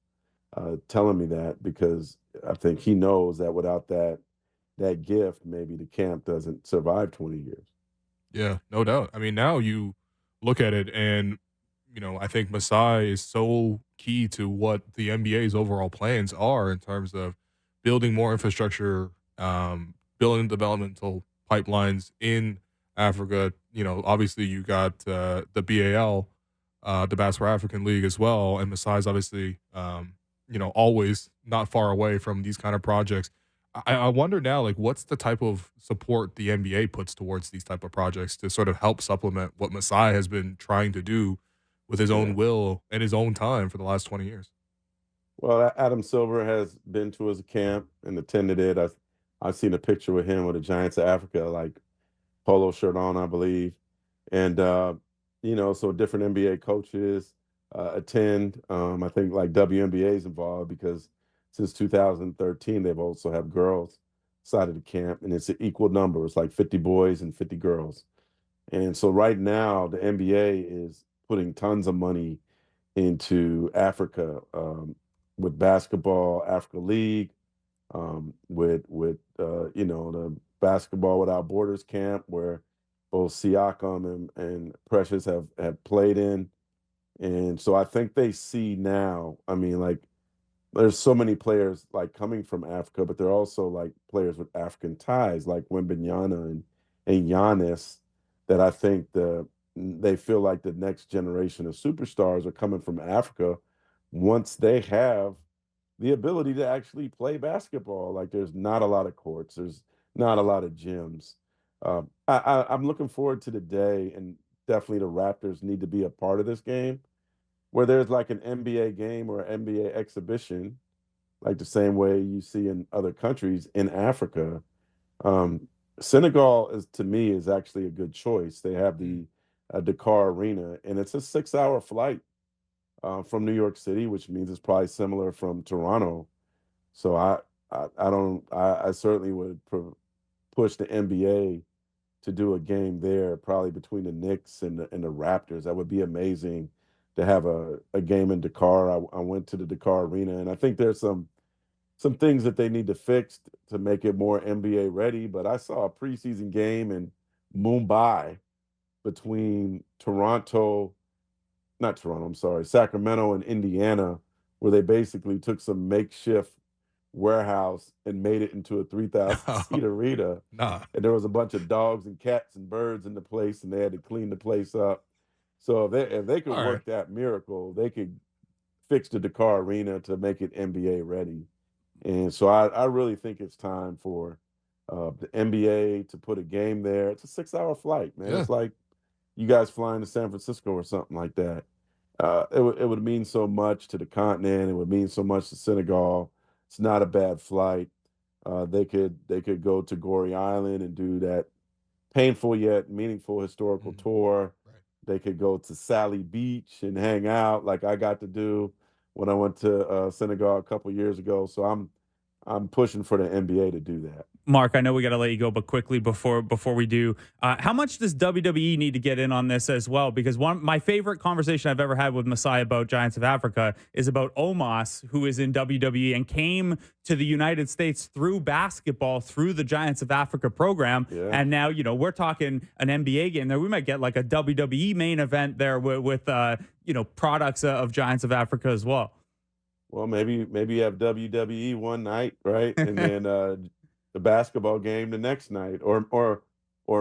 telling me that, because I think he knows that without that gift, maybe the camp doesn't survive 20 years. Yeah, no doubt. I mean, now you look at it and, I think Masai is so key to what the NBA's overall plans are in terms of building more infrastructure, building developmental pipelines in Africa. Obviously you got the BAL, the Basketball African League as well, and Masai's obviously, always not far away from these kind of projects. I wonder now, like, what's the type of support the NBA puts towards these type of projects to sort of help supplement what Masai has been trying to do with his own Yeah. will and his own time for the last 20 years? Well, Adam Silver has been to his camp and attended it. I've seen a picture with him with the Giants of Africa, like polo shirt on, I believe. And so different NBA coaches attend. I think like WNBA is involved, because since 2013 they've also have girls side of the camp, and it's an equal number. It's like 50 boys and 50 girls. And so right now the NBA is putting tons of money into Africa, with basketball, Africa League, with the Basketball Without Borders camp, where both Siakam and Precious have played in. And so I think they see now, I mean, like, there's so many players like coming from Africa, but they're also like players with African ties, like Wembanyama and Giannis, that I think they feel like the next generation of superstars are coming from Africa once they have the ability to actually play basketball. Like, there's not a lot of courts, there's not a lot of gyms. I'm looking forward to the day, and definitely the Raptors need to be a part of this game, where there's like an NBA game or an NBA exhibition, like the same way you see in other countries in Africa. Um, Senegal is, to me, is actually a good choice. They have the Dakar Arena, and it's a 6-hour flight from New York City, which means it's probably similar from Toronto. So I certainly would push the NBA to do a game there, probably between the Knicks and the Raptors. That would be amazing to have a game in Dakar. I went to the Dakar Arena, and I think there's some things that they need to fix to make it more NBA ready. But I saw a preseason game in Mumbai between Sacramento and Indiana, where they basically took some makeshift warehouse and made it into a 3,000 seat arena. Nah. And there was a bunch of dogs and cats and birds in the place, and they had to clean the place up. So if they could All right. work that miracle, they could fix the Dakar Arena to make it NBA ready. And so I really think it's time for the NBA to put a game there. It's a 6-hour flight, man. Yeah. It's like you guys flying to San Francisco or something like that. It would mean so much to the continent. It would mean so much to Senegal. It's not a bad flight. They could go to Goree Island and do that painful yet meaningful historical tour. Right. They could go to Sally Beach and hang out, like I got to do when I went to Senegal a couple years ago. So I'm pushing for the NBA to do that. Mark, I know we got to let you go, but quickly before we do, how much does WWE need to get in on this as well? Because my favorite conversation I've ever had with Masai about Giants of Africa is about Omos, who is in WWE and came to the United States through basketball, through the Giants of Africa program. Yeah. And now, we're talking an NBA game there. We might get like a WWE main event there with products of Giants of Africa as well. Well, maybe you have WWE one night, right? And then the basketball game the next night, or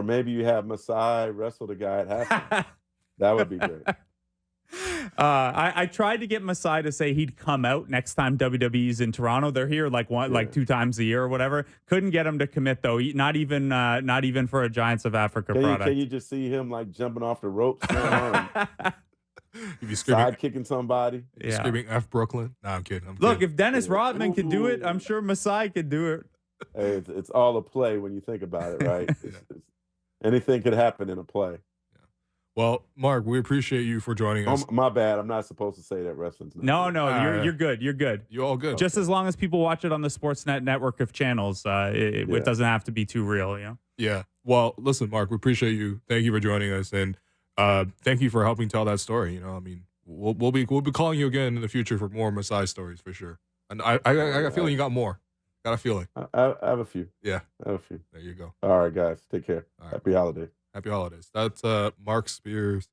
maybe you have Masai wrestle the guy at halftime. That would be great. I tried to get Masai to say he'd come out next time WWE's in Toronto. They're here like 2 times a year or whatever. Couldn't get him to commit though. Not even for a Giants of Africa product. Can you just see him like jumping off the ropes now? If you side kicking somebody, screaming F Brooklyn. No, I'm kidding. Look, if Dennis Rodman can do it, I'm sure Masai could do it. Hey, it's all a play when you think about it, right? Anything could happen in a play. Yeah. Well, Mark, we appreciate you for joining us. Oh, my bad. I'm not supposed to say that wrestling's not No, you're good. You're good. You're all good. Just as long as people watch it on the Sportsnet network of channels, it doesn't have to be too real, Yeah. Well, listen, Mark, we appreciate you. Thank you for joining us, and thank you for helping tell that story. I mean, we'll be calling you again in the future for more Masai stories for sure. And I got a feeling you got more. Got a feeling. I have a few. Yeah. I have a few. There you go. All right, guys. Take care. Right. Happy holidays. Happy holidays. That's Marc Spears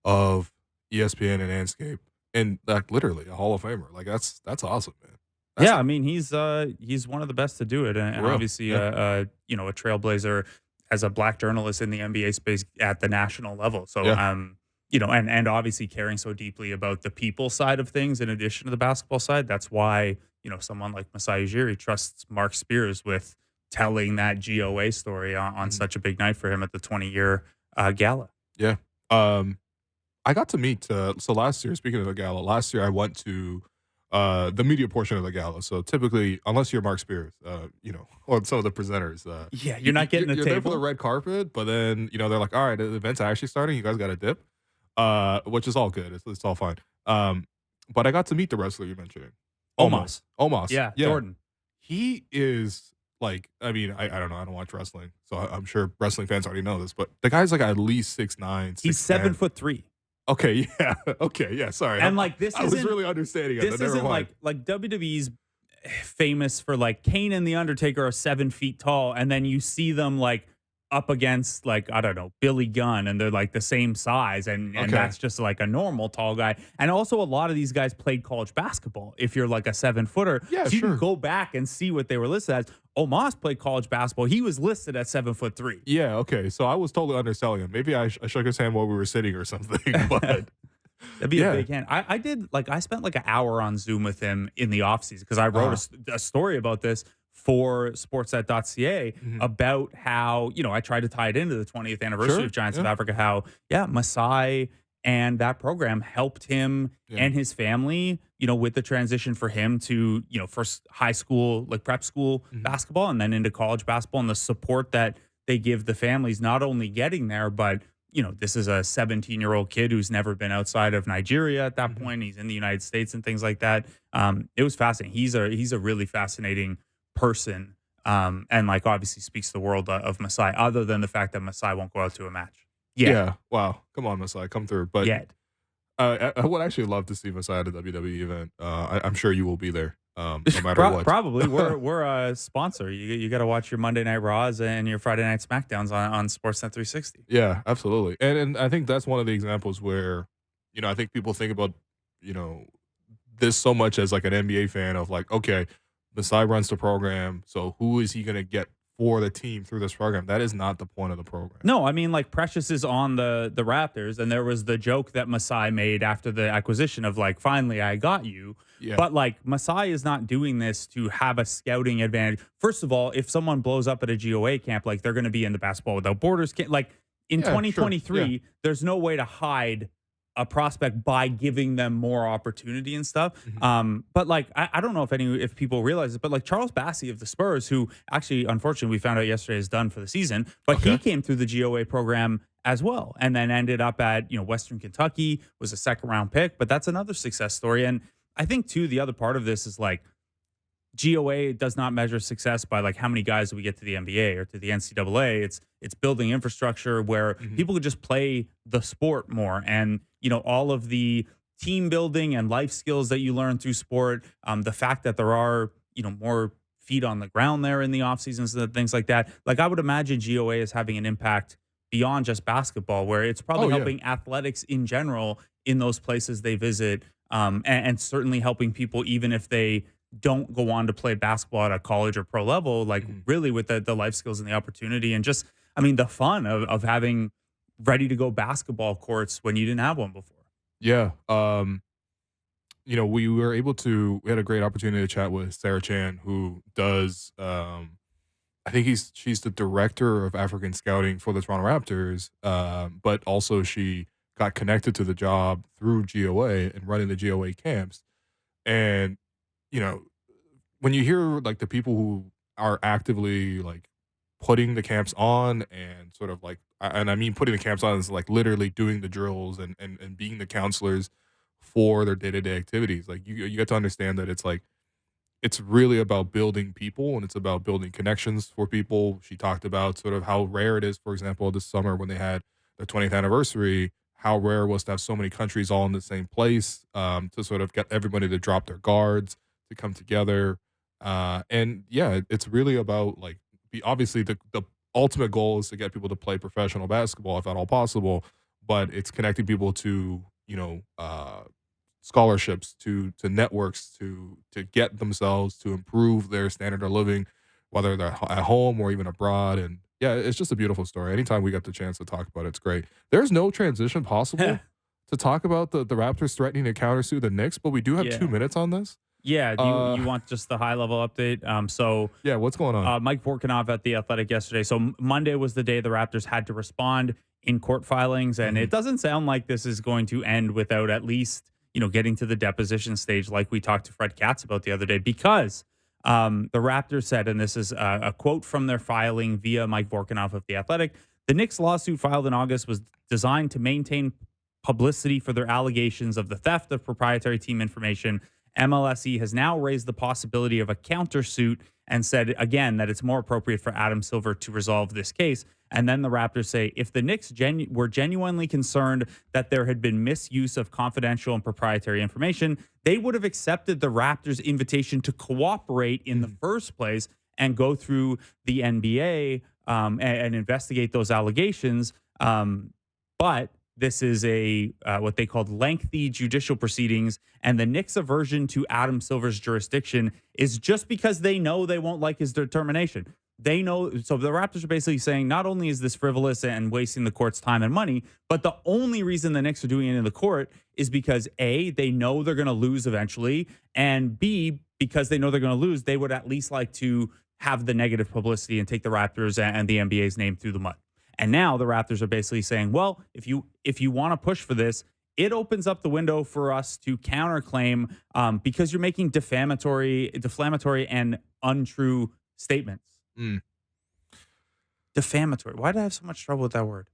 of ESPN and Andscape. And literally a Hall of Famer. Like that's awesome, man. I mean, he's one of the best to do it. And obviously a trailblazer as a black journalist in the NBA space at the national level. So and obviously caring so deeply about the people side of things in addition to the basketball side. That's why someone like Masai Ujiri trusts Marc Spears with telling that GOA story on such a big night for him at the 20-year gala. Yeah. I got to meet, so last year, speaking of the gala, last year I went to the media portion of the gala. So typically, unless you're Marc Spears, or some of the presenters. You're not getting a table. You're there for the red carpet, but then, they're like, all right, the event's actually starting. You guys got to dip, which is all good. It's all fine. But I got to meet the wrestler you mentioned. Omos. Yeah, Jordan. He is like, I mean, I don't know. I don't watch wrestling, so I'm sure wrestling fans already know this, but the guy's like at least 6'9". He's 7'3". Okay, yeah. Okay, yeah, sorry. And like this I was really understanding it. This isn't like WWE's famous for like Kane and The Undertaker are 7 feet tall, and then you see them like up against like, I don't know, Billy Gunn, and they're like the same size, and that's just like a normal tall guy. And also a lot of these guys played college basketball if you're like a 7-footer. Yeah, so you can go back and see what they were listed as. Omos played college basketball. He was listed at 7'3". Yeah, okay. So I was totally underselling him. Maybe I shook his hand while we were sitting or something, but that'd be a big hand. I spent like an hour on Zoom with him in the offseason because I wrote a story about this for sportsnet.ca about how, I tried to tie it into the 20th anniversary of Giants of Africa, how, Masai and that program helped him and his family, with the transition for him to, first high school, like prep school basketball, and then into college basketball, and the support that they give the families, not only getting there, but, this is a 17-year-old kid who's never been outside of Nigeria at that point. He's in the United States and things like that. It was fascinating. He's a really fascinating person, and like obviously speaks the world of Masai, other than the fact that Masai won't go out to a match. Yeah. Wow. Come on, Masai, come through. But I would actually love to see Masai at a WWE event. I'm sure you will be there, no matter what. Probably. We're a sponsor. You got to watch your Monday Night Raws and your Friday Night SmackDowns on Sportsnet 360. Yeah, absolutely. And I think that's one of the examples where, I think people think about, this so much as like an NBA fan of like, okay, Masai runs the program, so who is he going to get for the team through this program? That is not the point of the program. No, I mean, like Precious is on the Raptors, and there was the joke that Masai made after the acquisition of like, finally, I got you. Yeah. But like Masai is not doing this to have a scouting advantage. First of all, if someone blows up at a GOA camp, like they're going to be in the Basketball Without Borders camp. Like in 2023, there's no way to hide a prospect by giving them more opportunity and stuff. But like, I don't know if people realize it, but like Charles Bassey of the Spurs, who actually, unfortunately, we found out yesterday is done for the season, but he came through the GOA program as well, and then ended up at, Western Kentucky, was a 2nd-round pick, but that's another success story. And I think too, the other part of this is like, GOA does not measure success by like how many guys do we get to the NBA or to the NCAA. It's building infrastructure where people could just play the sport more, and all of the team building and life skills that you learn through sport. The fact that there are more feet on the ground there in the off seasons and things like that. Like I would imagine GOA is having an impact beyond just basketball, where it's probably helping athletics in general in those places they visit, and certainly helping people even if they don't go on to play basketball at a college or pro level, like really with the life skills and the opportunity and just, the fun of having ready to go basketball courts when you didn't have one before. Yeah. We had a great opportunity to chat with Sarah Chan, who does, I think she's the director of African scouting for the Toronto Raptors. But also she got connected to the job through GOA and running the GOA camps. And, when you hear like the people who are actively like putting the camps on and sort of like, and I mean putting the camps on is like literally doing the drills and being the counselors for their day-to-day activities. Like you get to understand that it's like, it's really about building people and it's about building connections for people. She talked about sort of how rare it is, for example, this summer when they had their 20th anniversary, how rare it was to have so many countries all in the same place, to sort of get everybody to drop their guards, to come together. And yeah, it's really about like, obviously the ultimate goal is to get people to play professional basketball if at all possible, but it's connecting people to, scholarships, to networks, to get themselves to improve their standard of living, whether they're at home or even abroad. And yeah, it's just a beautiful story. Anytime we get the chance to talk about it, it's great. There's no transition possible to talk about the Raptors threatening to countersue the Knicks, but we do have 2 minutes on this. Yeah, do you want just the high-level update? So yeah, what's going on? Mike Vorkunov at The Athletic yesterday. So Monday was the day the Raptors had to respond in court filings, and it doesn't sound like this is going to end without at least getting to the deposition stage like we talked to Fred Katz about the other day, because the Raptors said, and this is a quote from their filing via Mike Vorkunov of The Athletic, the Knicks lawsuit filed in August was designed to maintain publicity for their allegations of the theft of proprietary team information. MLSE has now raised the possibility of a countersuit and said, again, that it's more appropriate for Adam Silver to resolve this case. And then the Raptors say, if the Knicks were genuinely concerned that there had been misuse of confidential and proprietary information, they would have accepted the Raptors' invitation to cooperate in the first place and go through the NBA and investigate those allegations. But this is a what they called lengthy judicial proceedings, and the Knicks' aversion to Adam Silver's jurisdiction is just because they know they won't like his determination. They know, so the Raptors are basically saying not only is this frivolous and wasting the court's time and money, but the only reason the Knicks are doing it in the court is because A, they know they're going to lose eventually, and B, because they know they're going to lose, they would at least like to have the negative publicity and take the Raptors and the NBA's name through the mud. And now the Raptors are basically saying, well, if you want to push for this, it opens up the window for us to counterclaim because you're making defamatory and untrue statements. Defamatory. Why did I have so much trouble with that word?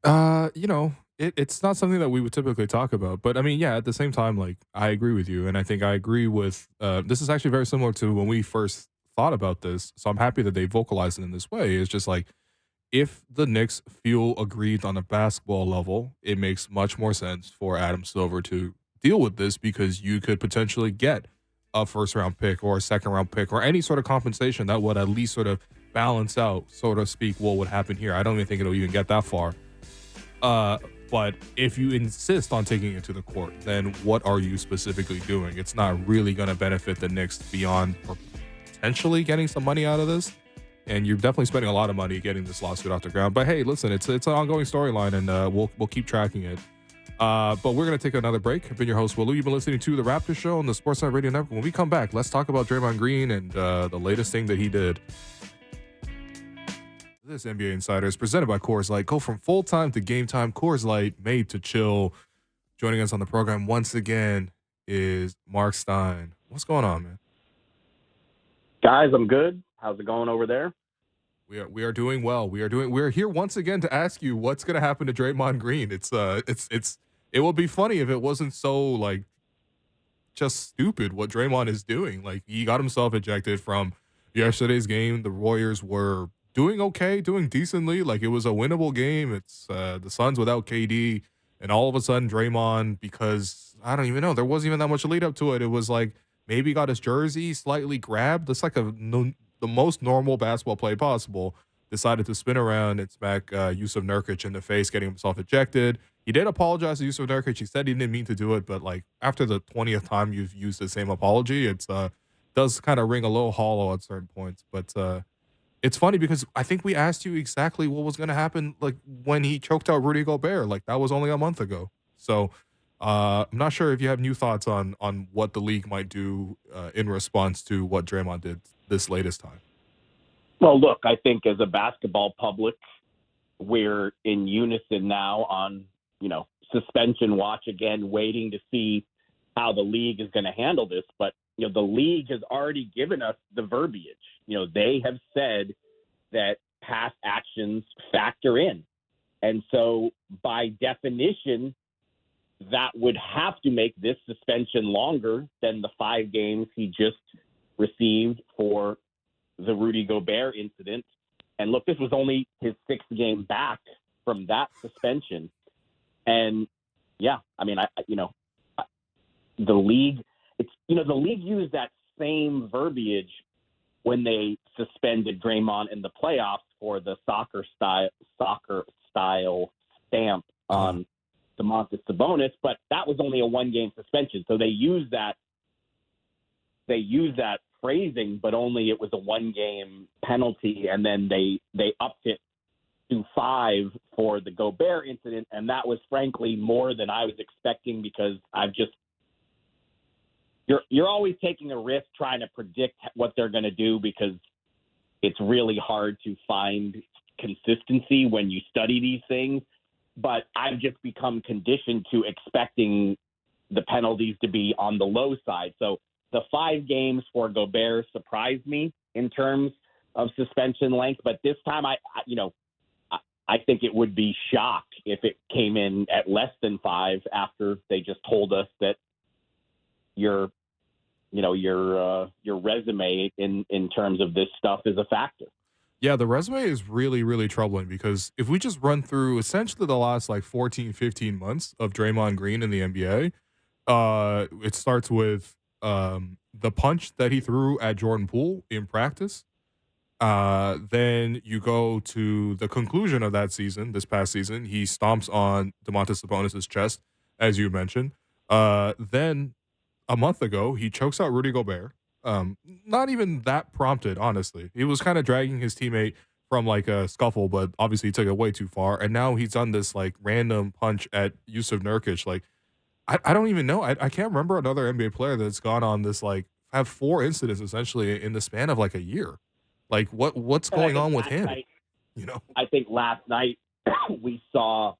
It's not something that we would typically talk about. But I mean, yeah, at the same time, like I agree with you. And I think I agree with this is actually very similar to when we first thought about this. So I'm happy that they vocalized it in this way. It's just like, if the Knicks feel aggrieved on a basketball level, it makes much more sense for Adam Silver to deal with this, because you could potentially get a first-round pick or a second-round pick or any sort of compensation that would at least sort of balance out, so to speak, what would happen here. I don't even think it'll even get that far. But if you insist on taking it to the court, then what are you specifically doing? It's not really going to benefit the Knicks beyond potentially getting some money out of this. And you're definitely spending a lot of money getting this lawsuit off the ground. But hey, listen, it's an ongoing storyline, and we'll keep tracking it. But we're going to take another break. I've been your host, Willow. You've been listening to The Raptors Show on the Sportsnet Radio Network. When we come back, let's talk about Draymond Green and the latest thing that he did. This NBA Insider is presented by Coors Light. Go from full-time to game-time. Coors Light, made to chill. Joining us on the program once again is Marc Stein. What's going on, man? Guys, I'm good. How's it going over there? We are doing well. We're here once again to ask you what's going to happen to Draymond Green. It will be funny if it wasn't so like just stupid what Draymond is doing. Like, he got himself ejected from yesterday's game. The Warriors were doing okay, doing decently. Like, it was a winnable game. It's the Suns without KD, and all of a sudden Draymond, because I don't even know, there wasn't even that much lead up to it. It was like maybe got his jersey slightly grabbed. It's like the most normal basketball play possible. Decided to spin around and smack Yusuf Nurkic in the face, getting himself ejected. He did apologize to Yusuf Nurkic. He said he didn't mean to do it, but like after the 20th time you've used the same apology, it's does kind of ring a little hollow at certain points. But it's funny because I think we asked you exactly what was going to happen, like when he choked out Rudy Gobert. Like that was only a month ago. So I'm not sure if you have new thoughts on what the league might do in response to what Draymond did this latest time. Well, look, I think as a basketball public, we're in unison now on, suspension watch again, waiting to see how the league is going to handle this. But, the league has already given us the verbiage. They have said that past actions factor in. And so by definition, that would have to make this suspension longer than the 5 games he just received for the Rudy Gobert incident. And look, this was only his 6th game back from that suspension. And yeah, I mean, the league, the league used that same verbiage when they suspended Draymond in the playoffs for the soccer style stamp on Domantas Sabonis, but that was only a 1-game suspension. So they used that phrasing, but only it was a 1-game penalty, and then they upped it to 5 for the Gobert incident, and that was frankly more than I was expecting because you're always taking a risk trying to predict what they're going to do because it's really hard to find consistency when you study these things. But I've just become conditioned to expecting the penalties to be on the low side. So the 5 games for Gobert surprised me in terms of suspension length, but this time I think it would be shock if it came in at less than 5 after they just told us that your resume in terms of this stuff is a factor. Yeah, the resume is really, really troubling because if we just run through essentially the last 14, 15 months of Draymond Green in the NBA, it starts with the punch that he threw at Jordan Poole in practice. Then you go to the conclusion of that season, this past season. He stomps on Domantas Sabonis' chest, as you mentioned. Then a month ago, he chokes out Rudy Gobert. Not even that prompted, honestly. He was kind of dragging his teammate from a scuffle, but obviously he took it way too far. And now he's done this random punch at Yusuf Nurkic. I don't even know. I can't remember another NBA player that's gone on this have 4 incidents essentially in the span of a year. What's going on with him? Night, I think last night we saw,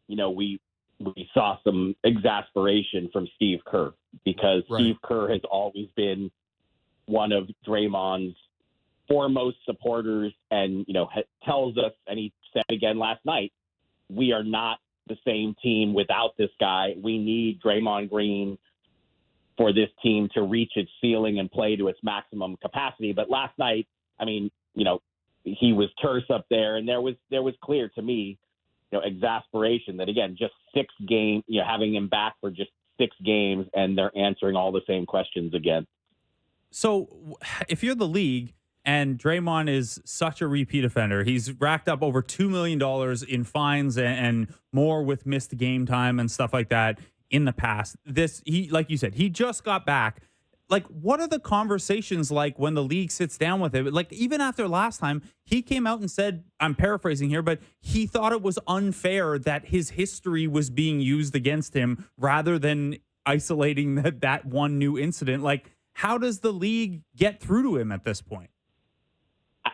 we saw some exasperation from Steve Kerr because right. Steve Kerr has always been one of Draymond's foremost supporters and, tells us, and he said again last night, we are not the same team without this guy. We need Draymond Green for this team to reach its ceiling and play to its maximum capacity. But last night, I mean, he was terse up there, and there was clear to me, exasperation that, again, just 6 games, having him back for just 6 games, and they're answering all the same questions again. So if you're the league and Draymond is such a repeat offender, he's racked up over $2 million in fines and more with missed game time and stuff like that in the past. He, like you said, he just got back. What are the conversations like when the league sits down with him? Even after last time, he came out and said, I'm paraphrasing here, but he thought it was unfair that his history was being used against him rather than isolating that one new incident. How does the league get through to him at this point?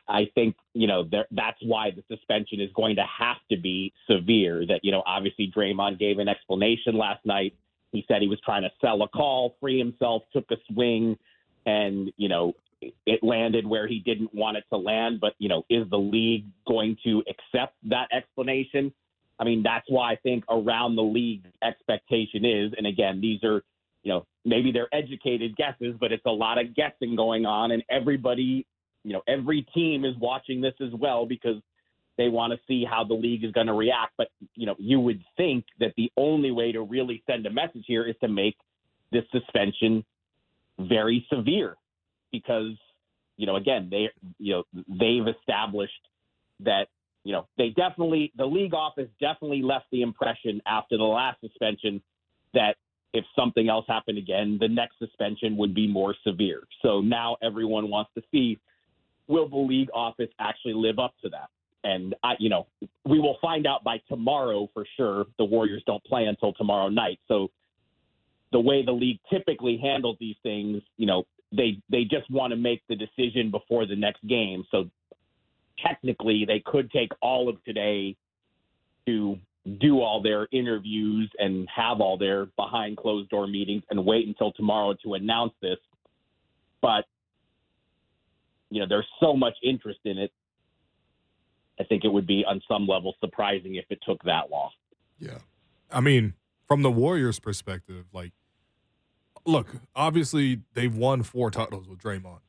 I think, that's why the suspension is going to have to be severe. That, obviously Draymond gave an explanation last night. He said he was trying to sell a call, free himself, took a swing, and, it landed where he didn't want it to land. But, is the league going to accept that explanation? I mean, that's why I think around the league expectation is, and again, these are maybe they're educated guesses, but it's a lot of guessing going on, and everybody, every team is watching this as well because they want to see how the league is going to react. But, you would think that the only way to really send a message here is to make this suspension very severe because, again, they've established that, the league office definitely left the impression after the last suspension that if something else happened again, the next suspension would be more severe. So now everyone wants to see, will the league office actually live up to that? And, we will find out by tomorrow for sure. The Warriors don't play until tomorrow night. So the way the league typically handles these things, they just want to make the decision before the next game. So technically they could take all of today to do all their interviews and have all their behind closed door meetings and wait until tomorrow to announce this. But, there's so much interest in it. I think it would be on some level surprising if it took that long. Yeah. I mean, from the Warriors' perspective, look, obviously they've won 4 titles with Draymond.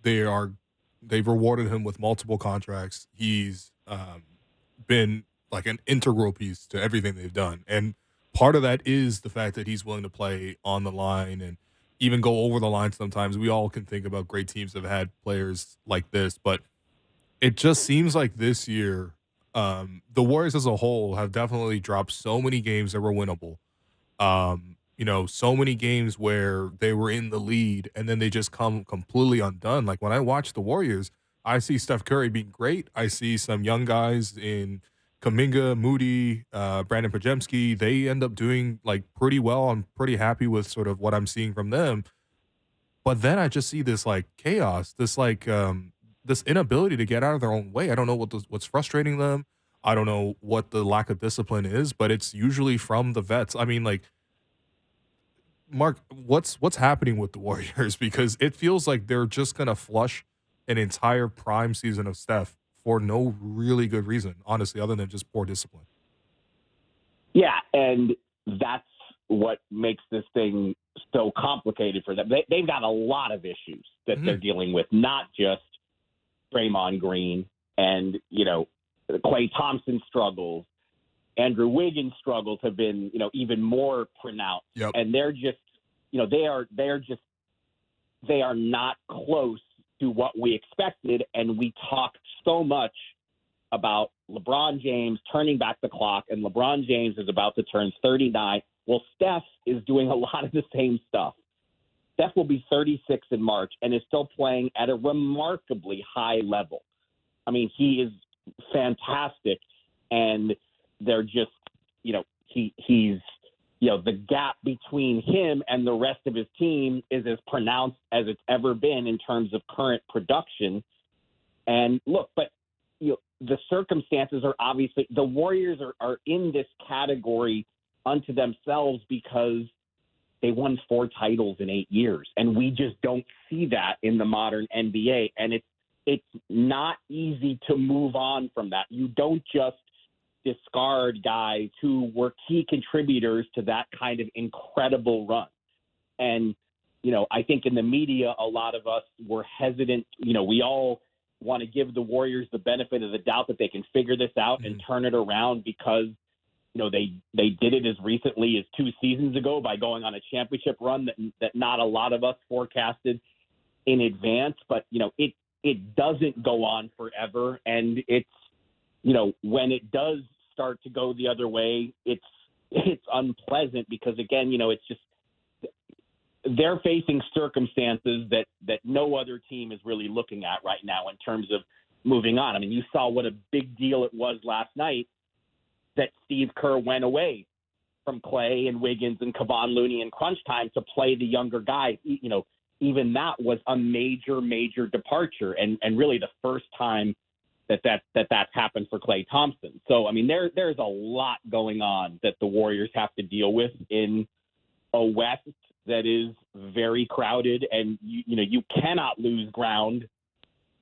They've rewarded him with multiple contracts. He's been like an integral piece to everything they've done. And part of that is the fact that he's willing to play on the line and even go over the line sometimes. We all can think about great teams that have had players like this, but it just seems like this year, the Warriors as a whole have definitely dropped so many games that were winnable. So many games where they were in the lead and then they just come completely undone. Like when I watch the Warriors, I see Steph Curry being great. I see some young guys in Kuminga, Moody, Brandon Podziemski. They end up doing pretty well. I'm pretty happy with sort of what I'm seeing from them. But then I just see this chaos, this inability to get out of their own way. I don't know what's frustrating them. I don't know what the lack of discipline is, but it's usually from the vets. I mean, Mark, what's happening with the Warriors? Because it feels like they're just going to flush an entire prime season of Steph for no really good reason, honestly, other than just poor discipline. Yeah, and that's what makes this thing so complicated for them. They've got a lot of issues that they're dealing with, not just Draymond Green and, Klay Thompson struggles. Andrew Wiggins' struggles have been, even more pronounced. Yep. And they're just, they are not close to what we expected. And we talked so much about LeBron James turning back the clock, and LeBron James is about to turn 39. Well, Steph is doing a lot of the same stuff. Steph will be 36 in March and is still playing at a remarkably high level. I mean, he is fantastic, and they're just, he's the gap between him and the rest of his team is as pronounced as it's ever been in terms of current production. And look, but the circumstances are obviously, the Warriors are in this category unto themselves because they won 4 titles in 8 years, and we just don't see that in the modern NBA. And it's not easy to move on from that. You don't just discard guys who were key contributors to that kind of incredible run. And, I think in the media, a lot of us were hesitant. We all want to give the Warriors the benefit of the doubt that they can figure this out and turn it around because, they did it as recently as 2 seasons ago by going on a championship run that not a lot of us forecasted in advance. But, it doesn't go on forever. And it's, when it does start to go the other way, it's unpleasant because, again, it's just they're facing circumstances that no other team is really looking at right now in terms of moving on. I mean, you saw what a big deal it was last night that Steve Kerr went away from Klay and Wiggins and Kevon Looney in crunch time to play the younger guys. Even that was a major, major departure and really the first time that's happened for Klay Thompson. So, I mean, there's a lot going on that the Warriors have to deal with in a West that is very crowded, and you cannot lose ground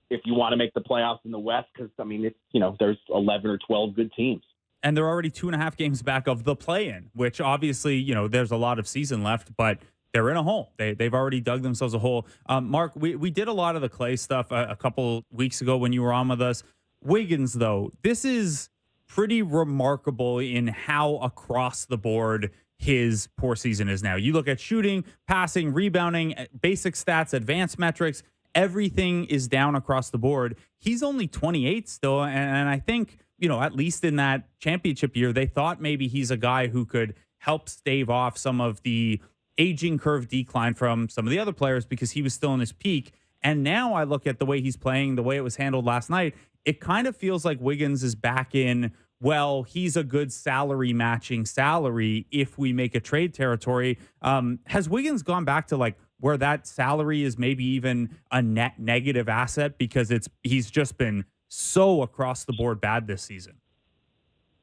if you want to make the playoffs in the West because, I mean, it's there's 11 or 12 good teams. and they're already 2.5 games back of the play-in, which obviously, there's a lot of season left, but they're in a hole. They've already dug themselves a hole. Mark, we did a lot of the Clay stuff a couple weeks ago when you were on with us. Wiggins, though, this is pretty remarkable in how across the board his poor season is now. You look at shooting, passing, rebounding, basic stats, advanced metrics, everything is down across the board. He's only 28 still, and I think, at least in that championship year, they thought maybe he's a guy who could help stave off some of the aging curve decline from some of the other players because he was still in his peak. And now I look at the way he's playing, the way it was handled last night, it kind of feels like Wiggins is back in, well, he's a good salary matching salary if we make a trade territory. Has Wiggins gone back to like where that salary is maybe even a net negative asset because he's just been so across the board bad this season?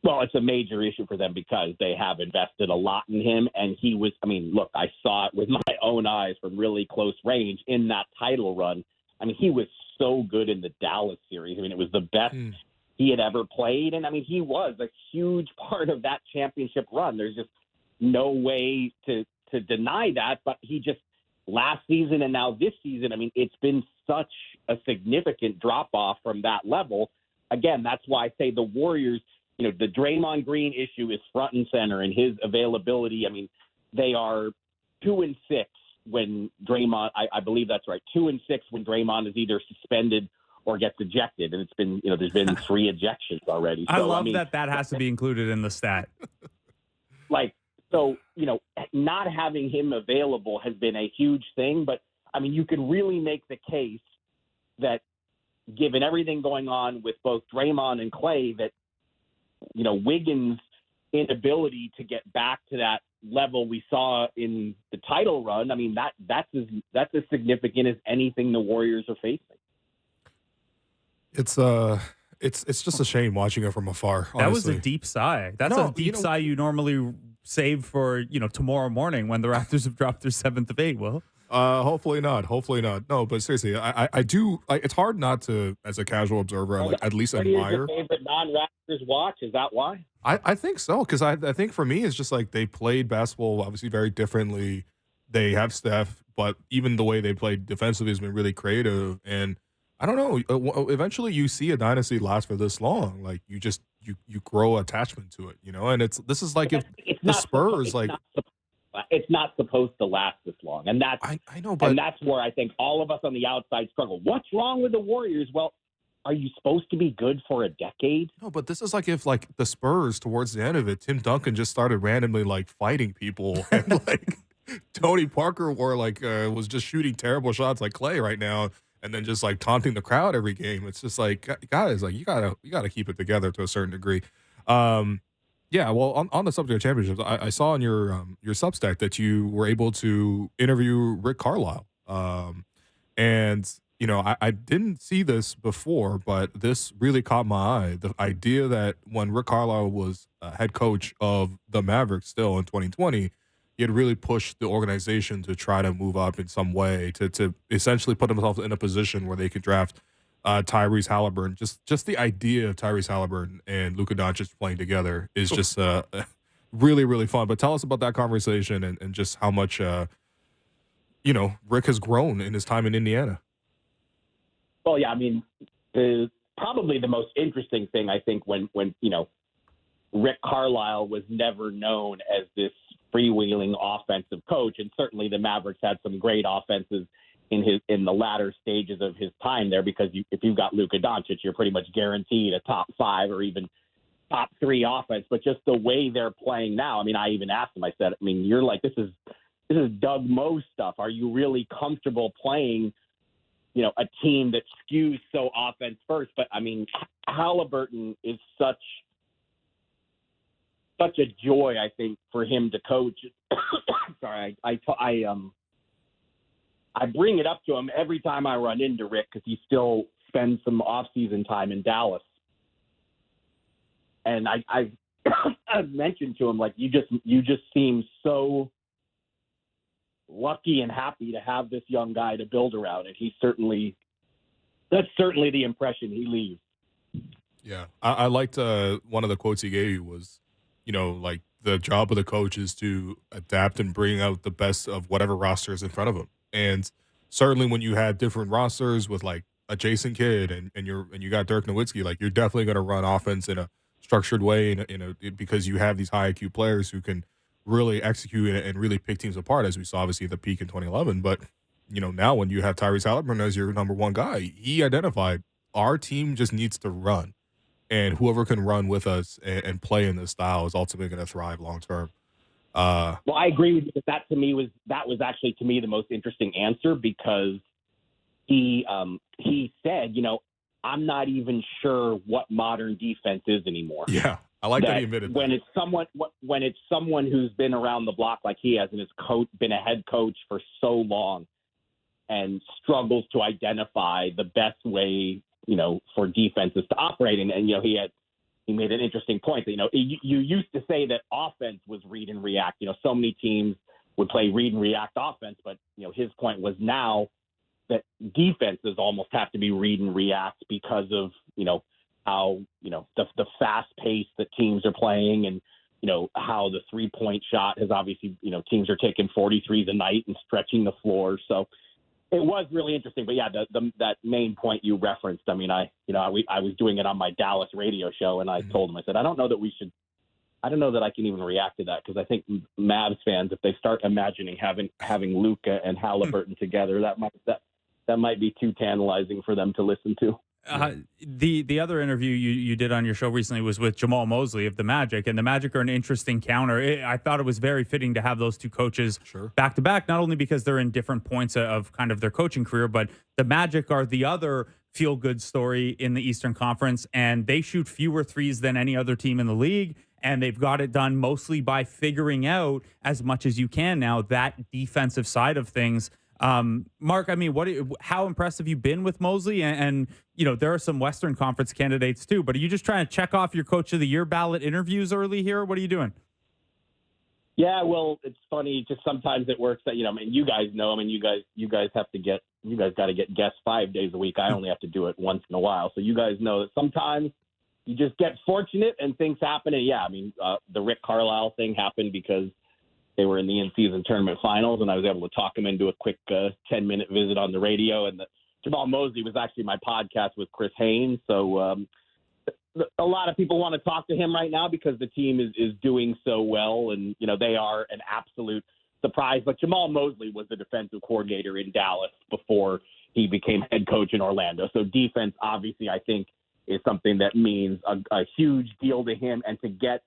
Well, it's a major issue for them because they have invested a lot in him. And he was, look, I saw it with my own eyes from really close range in that title run. He was so good in the Dallas series. It was the best he had ever played. And he was a huge part of that championship run. There's just no way to deny that. But he just, last season and now this season, it's been such a significant drop off from that level. Again, that's why I say the Warriors, the Draymond Green issue is front and center and his availability. They are 2-6 when Draymond, I believe that's right, 2-6 when Draymond is either suspended or gets ejected. And it's been, there's been 3 ejections already. So, I love that has to be included in the stat. So, not having him available has been a huge thing. But, you can really make the case that given everything going on with both Draymond and Clay, that, Wiggins' inability to get back to that level we saw in the title run, that's as significant as anything the Warriors are facing. It's just a shame watching it from afar. Honestly. That was a deep sigh. That's a deep sigh you normally save for tomorrow morning when the Raptors have dropped their 7th of 8. Well, hopefully not. No, but seriously, I do. It's hard not to, as a casual observer, at least admire. Your favorite non-Raptors watch? Is that why? I think so, because I think for me it's just like they played basketball obviously very differently. They have Steph, but even the way they played defensively has been really creative. And I don't know. Eventually, you see a dynasty last for this long. Like you grow attachment to it, And this is like if the Spurs it's not supposed to last this long, and that's I know, but and that's where I think all of us on the outside struggle. What's wrong with the Warriors? Well, are you supposed to be good for a decade? No, but this is like if the Spurs towards the end of it, Tim Duncan just started randomly fighting people, and Tony Parker was just shooting terrible shots like Clay right now. And then just taunting the crowd every game. It's just guys, you gotta keep it together to a certain degree. Yeah. Well, on the subject of championships, I saw in your Substack that you were able to interview Rick Carlisle. And I didn't see this before, but this really caught my eye. The idea that when Rick Carlisle was head coach of the Mavericks still in 2020. He had really pushed the organization to try to move up in some way to essentially put themselves in a position where they could draft Tyrese Halliburton. Just the idea of Tyrese Halliburton and Luka Doncic playing together is just really, really fun. But tell us about that conversation and just how much Rick has grown in his time in Indiana. Well, yeah, probably the most interesting thing, I think, when Rick Carlisle was never known as this freewheeling offensive coach, and certainly the Mavericks had some great offenses in the latter stages of his time there, because if you've got Luka Doncic, you're pretty much guaranteed a top 5 or even top 3 offense. But just the way they're playing now, I even asked him, I said, you're like, this is Doug Moe stuff. Are you really comfortable playing, a team that skews so offense first? But Halliburton is such a joy, I think, for him to coach. Sorry, I bring it up to him every time I run into Rick, because he still spends some off-season time in Dallas. And I've mentioned to him, you just seem so lucky and happy to have this young guy to build around, and that's certainly the impression he leaves. Yeah, I liked one of the quotes he gave you was, like the job of the coach is to adapt and bring out the best of whatever roster is in front of him. And certainly when you have different rosters with like a Jason Kidd and you got Dirk Nowitzki, like you're definitely going to run offense in a structured way, because you have these high IQ players who can really execute and really pick teams apart, as we saw obviously at the peak in 2011. But now when you have Tyrese Halliburton as your number one guy, he identified our team just needs to run, and whoever can run with us and play in this style is ultimately going to thrive long term. Well, I agree with you. But that was actually to me the most interesting answer, because he said, I'm not even sure what modern defense is anymore. Yeah, I like that he admitted when that. it's someone who's been around the block like he has and has been a head coach for so long and struggles to identify the best way, for defenses to operate. And he made an interesting point that, you used to say that offense was read and react. So many teams would play read and react offense, but, his point was now that defenses almost have to be read and react because of, how, the fast pace that teams are playing, and, how the 3-point shot has obviously, teams are taking 43s a night and stretching the floor. So it was really interesting. But yeah, that main point you referenced, I mean, I was doing it on my Dallas radio show, and I told him, I said, I don't know that I can even react to that, because I think Mavs fans, if they start imagining having Luka and Halliburton together, that might be too tantalizing for them to listen to. The other interview you did on your show recently was with Jamal Mosley of the Magic, and the Magic are an interesting counter. I thought it was very fitting to have those two coaches back to back, not only because they're in different points of kind of their coaching career, but the Magic are the other feel-good story in the Eastern Conference, and they shoot fewer threes than any other team in the league, and they've got it done mostly by figuring out as much as you can now that defensive side of things. Mark, I mean, how impressed have you been with Mosley? And there are some Western Conference candidates too, but are you just trying to check off your Coach of the Year ballot interviews early here? What are you doing? Yeah, well, it's funny. Just sometimes it works that, you guys know, you guys got to get guests 5 days a week. I only have to do it once in a while. So you guys know that sometimes you just get fortunate and things happen. And yeah, the Rick Carlisle thing happened because they were in the in-season tournament finals, and I was able to talk them into a quick 10-minute visit on the radio. And Jamal Mosley was actually my podcast with Chris Haynes. So a lot of people want to talk to him right now because the team is doing so well, and they are an absolute surprise. But Jamal Mosley was the defensive coordinator in Dallas before he became head coach in Orlando. So defense, obviously, I think is something that means a huge deal to him, and to get.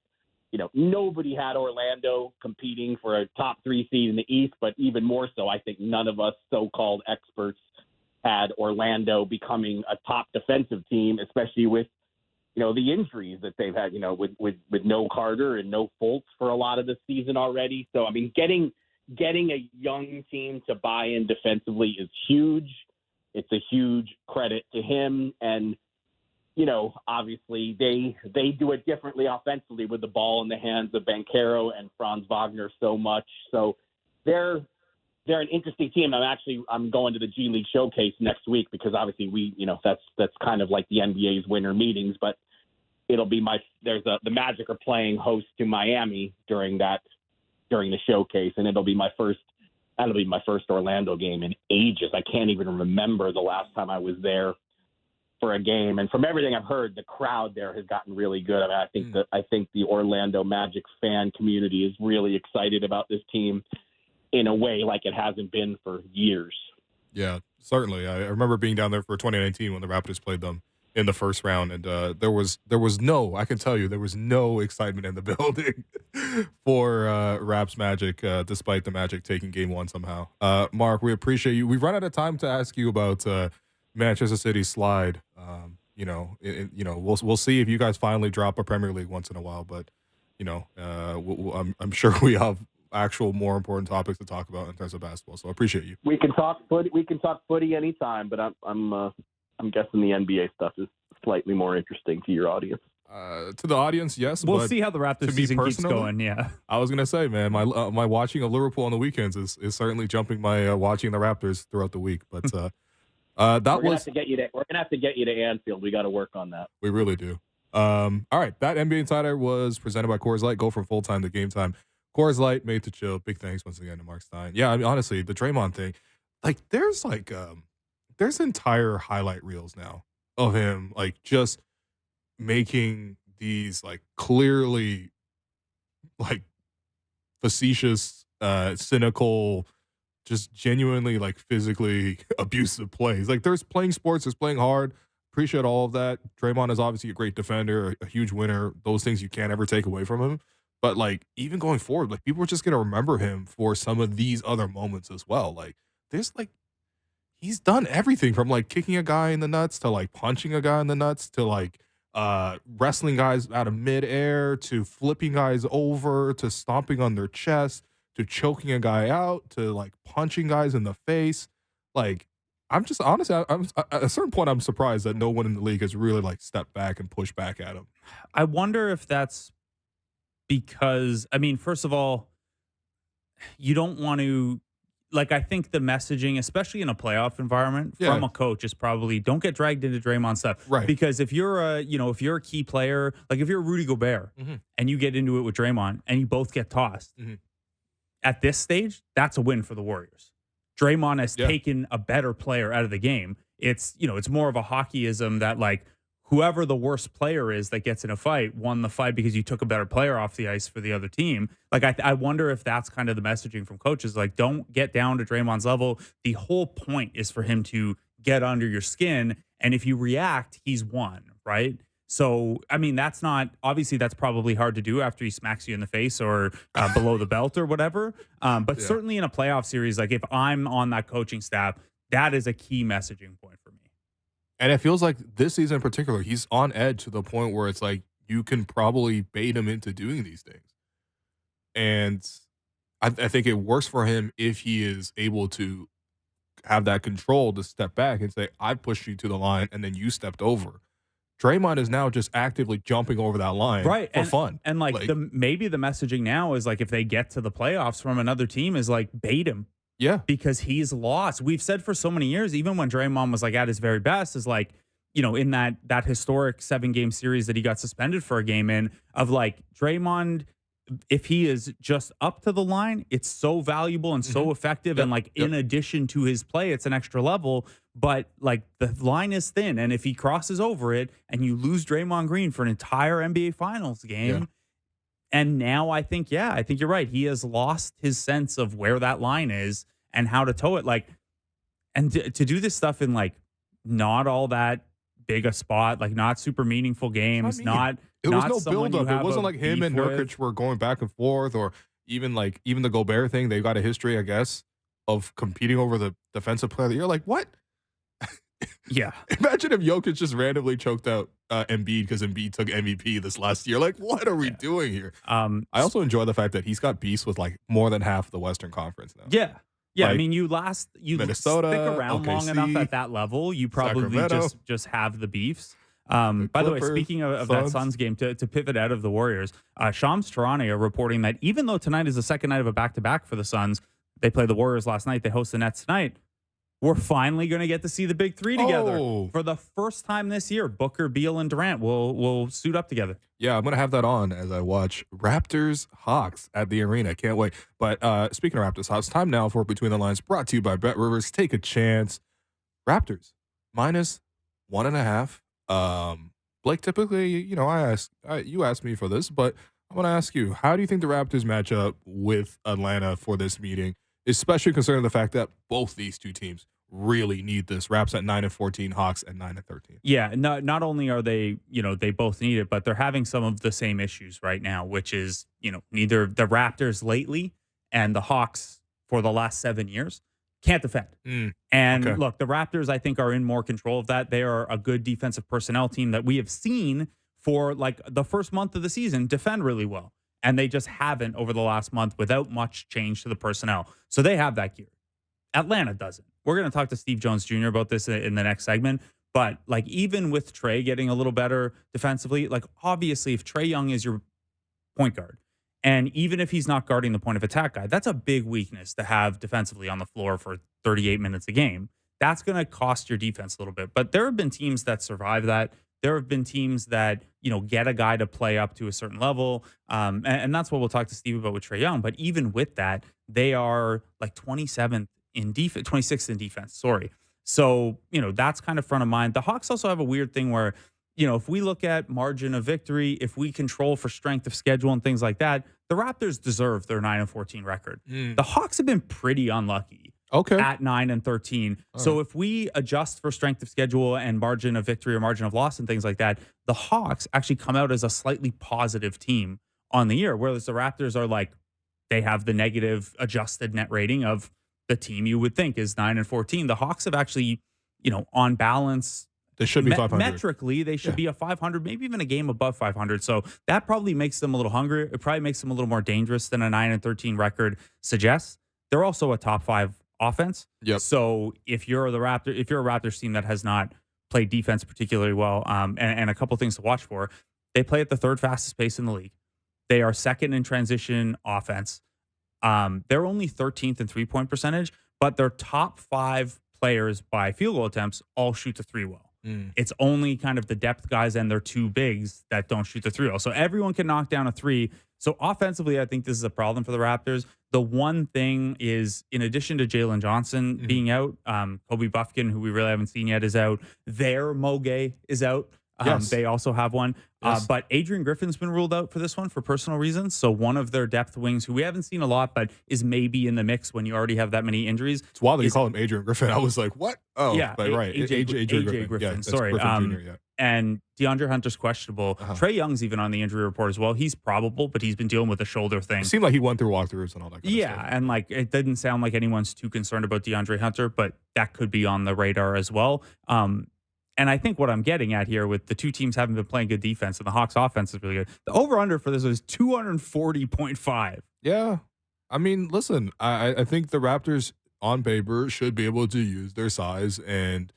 Nobody had Orlando competing for a top 3 seed in the East, but even more so, I think none of us so-called experts had Orlando becoming a top defensive team, especially with, the injuries that they've had, with no Carter and no Fultz for a lot of the season already. So, getting a young team to buy in defensively is huge. It's a huge credit to him, and obviously they do it differently offensively with the ball in the hands of Banchero and Franz Wagner so much. So they're an interesting team. I'm going to the G League Showcase next week because obviously that's kind of like the NBA's winter meetings, but it'll be the Magic are playing host to Miami during the showcase, and that'll be my first Orlando game in ages. I can't even remember the last time I was there for a game, and from everything I've heard, the crowd there has gotten really good. I think the Orlando Magic fan community is really excited about this team in a way like it hasn't been for years. Yeah, certainly. I remember being down there for 2019 when the Raptors played them in the first round, and there was no excitement in the building for Raps Magic, despite the Magic taking game one somehow. Mark, we appreciate you. We've run out of time to ask you about Manchester City's slide. We'll see if you guys finally drop a Premier League once in a while, but I'm sure we have actual more important topics to talk about in terms of basketball. So I appreciate you. We can talk footy anytime, but I'm guessing the NBA stuff is slightly more interesting to your audience. To the audience, yes. We'll see how the Raptors season keeps going. Yeah, I was gonna say, man, my watching of Liverpool on the weekends is certainly jumping my watching the Raptors throughout the week. But That We're gonna was have to get you to. We're gonna have to get you to Anfield. We got to work on that. we really do. All right, that NBA Insider was presented by Coors Light. Go from full time to game time. Coors Light, made to chill. Big thanks once again to Marc Stein. Yeah, I mean, honestly, the Draymond thing, like, there's entire highlight reels now of him, like, just making these, like, clearly, like, facetious, cynical, just genuinely, like, physically abusive plays. Like, there's playing sports, there's playing hard. Appreciate all of that. Draymond is obviously a great defender, a huge winner. Those things you can't ever take away from him. But, like, even going forward, like, people are just going to remember him for some of these other moments as well. Like, there's, like, he's done everything from, like, kicking a guy in the nuts to, like, punching a guy in the nuts to, like, wrestling guys out of midair to flipping guys over to stomping on their chest to choking a guy out to, like, punching guys in the face. Like, I'm just honestly, I'm at a certain point, I'm surprised that no one in the league has really, like, stepped back and pushed back at him. I wonder if that's because, I mean, first of all, you don't want to, like, I think the messaging, especially in a playoff environment from a coach, is probably don't get dragged into Draymond stuff. Right. Because if you're if you're a key player, like if you're Rudy Gobert and you get into it with Draymond and you both get tossed, at this stage, that's a win for the Warriors. Draymond has taken a better player out of the game. It's, it's more of a hockeyism that, like, whoever the worst player is that gets in a fight won the fight because you took a better player off the ice for the other team. Like, I wonder if that's kind of the messaging from coaches. Like, don't get down to Draymond's level. The whole point is for him to get under your skin. And if you react, he's won, right? So, I mean, that's probably hard to do after he smacks you in the face or below the belt or whatever. But certainly in a playoff series, like, if I'm on that coaching staff, that is a key messaging point for me. And it feels like this season in particular, he's on edge to the point where it's like you can probably bait him into doing these things. And I think it works for him if he is able to have that control to step back and say, I pushed you to the line and then you stepped over. Draymond is now just actively jumping over that line for fun. And maybe the messaging now is like, if they get to the playoffs from another team, is like, bait him. Yeah. Because he's lost. We've said for so many years, even when Draymond was, like, at his very best, is like, in that historic 7-game series that he got suspended for a game in, of, like, Draymond, if he is just up to the line, it's so valuable and so effective. And, like, in addition to his play, it's an extra level. But, like, the line is thin. And if he crosses over it and you lose Draymond Green for an entire NBA Finals game, and now I think you're right. He has lost his sense of where that line is and how to toe it. Like, and to do this stuff in, like, not all that big a spot, like, not super meaningful games, It was no build-up. It wasn't like him and Nurkic were going back and forth, or even the Gobert thing. They got a history, I guess, of competing over the defensive player of the year. Like, what? Yeah. Imagine if Jokic just randomly choked out Embiid because Embiid took MVP this last year. Like, what are we doing here? I also enjoy the fact that he's got beefs with, like, more than half the Western Conference now. Yeah. Yeah, like, I mean, you Minnesota, stick around long OKC, enough at that level, you probably just have the beefs. By the way, speaking of that Suns game, to pivot out of the Warriors, Shams Charania are reporting that even though tonight is the second night of a back-to-back for the Suns, they played the Warriors last night, they host the Nets tonight, we're finally going to get to see the big three together. For the first time this year. Booker, Beal, and Durant will suit up together. Yeah, I'm going to have that on as I watch Raptors-Hawks at the arena. Can't wait. But speaking of Raptors-Hawks, time now for Between the Lines, brought to you by Bet Rivers. Take a chance. Raptors, -1.5. Blake, typically, you asked me for this, but I'm going to ask you, how do you think the Raptors match up with Atlanta for this meeting, especially considering the fact that both these two teams really need this? Raps at 9-14, Hawks at 9-13. Yeah, not only are they, they both need it, but they're having some of the same issues right now, which is, neither the Raptors lately and the Hawks for the last 7 years can't defend. Look, the Raptors, I think, are in more control of that. They are a good defensive personnel team that we have seen for, like, the first month of the season defend really well. And they just haven't over the last month without much change to the personnel. So they have that gear. Atlanta doesn't. We're going to talk to Steve Jones Jr. about this in the next segment. But, like, even with Trae getting a little better defensively, like, obviously if Trae Young is your point guard, and even if he's not guarding the point of attack guy, that's a big weakness to have defensively on the floor for 38 minutes a game. that's going to cost your defense a little bit. But there have been teams that survive that. There have been teams that, get a guy to play up to a certain level. And that's what we'll talk to Steve about with Trae Young. But even with that, they are like 27th in defense, 26th in defense. Sorry. So, that's kind of front of mind. The Hawks also have a weird thing where, if we look at margin of victory, if we control for strength of schedule and things like that, the Raptors deserve their 9-14 record. The Hawks have been pretty unlucky. Okay. At 9-13. So if we adjust for strength of schedule and margin of victory or margin of loss and things like that, the Hawks actually come out as a slightly positive team on the year, whereas the Raptors are like, they have the negative adjusted net rating of the team you would think is 9-14. The Hawks have actually, on balance, they should be 500. Metrically, they should be a 500, maybe even a game above 500. So that probably makes them a little hungrier. It probably makes them a little more dangerous than a 9-13 record suggests. They're also a top 5 offense. Yep. So if you're a Raptors team that has not played defense particularly well, and a couple things to watch for, they play at the 3rd fastest pace in the league. They are 2nd in transition offense. They're only 13th in 3-point percentage, but their top 5 players by field goal attempts all shoot the 3 well. It's only kind of the depth guys and their 2 bigs that don't shoot the 3 well. So everyone can knock down a 3. So offensively, I think this is a problem for the Raptors. The one thing is, in addition to Jalen Johnson being out, Kobe Buffkin, who we really haven't seen yet, is out. Their Moge is out. Yes. They also have one. Yes. But Adrian Griffin's been ruled out for this one for personal reasons. So one of their depth wings, who we haven't seen a lot, but is maybe in the mix when you already have that many injuries. It's wild that you call him Adrian Griffin. I was like, what? Oh, yeah, but right. AJ Griffin. Yeah, Sorry. Griffin Jr., yeah. And DeAndre Hunter's questionable. Trae Young's even on the injury report as well. He's probable, but he's been dealing with a shoulder thing. It seemed like he went through walkthroughs and all that kind of stuff. And like it didn't sound like anyone's too concerned about DeAndre Hunter, but that could be on the radar as well. And I think what I'm getting at here with the two teams having been playing good defense and the Hawks offense is really good. The over-under for this is 240.5. Yeah. I mean, listen, I think the Raptors on paper should be able to use their size and,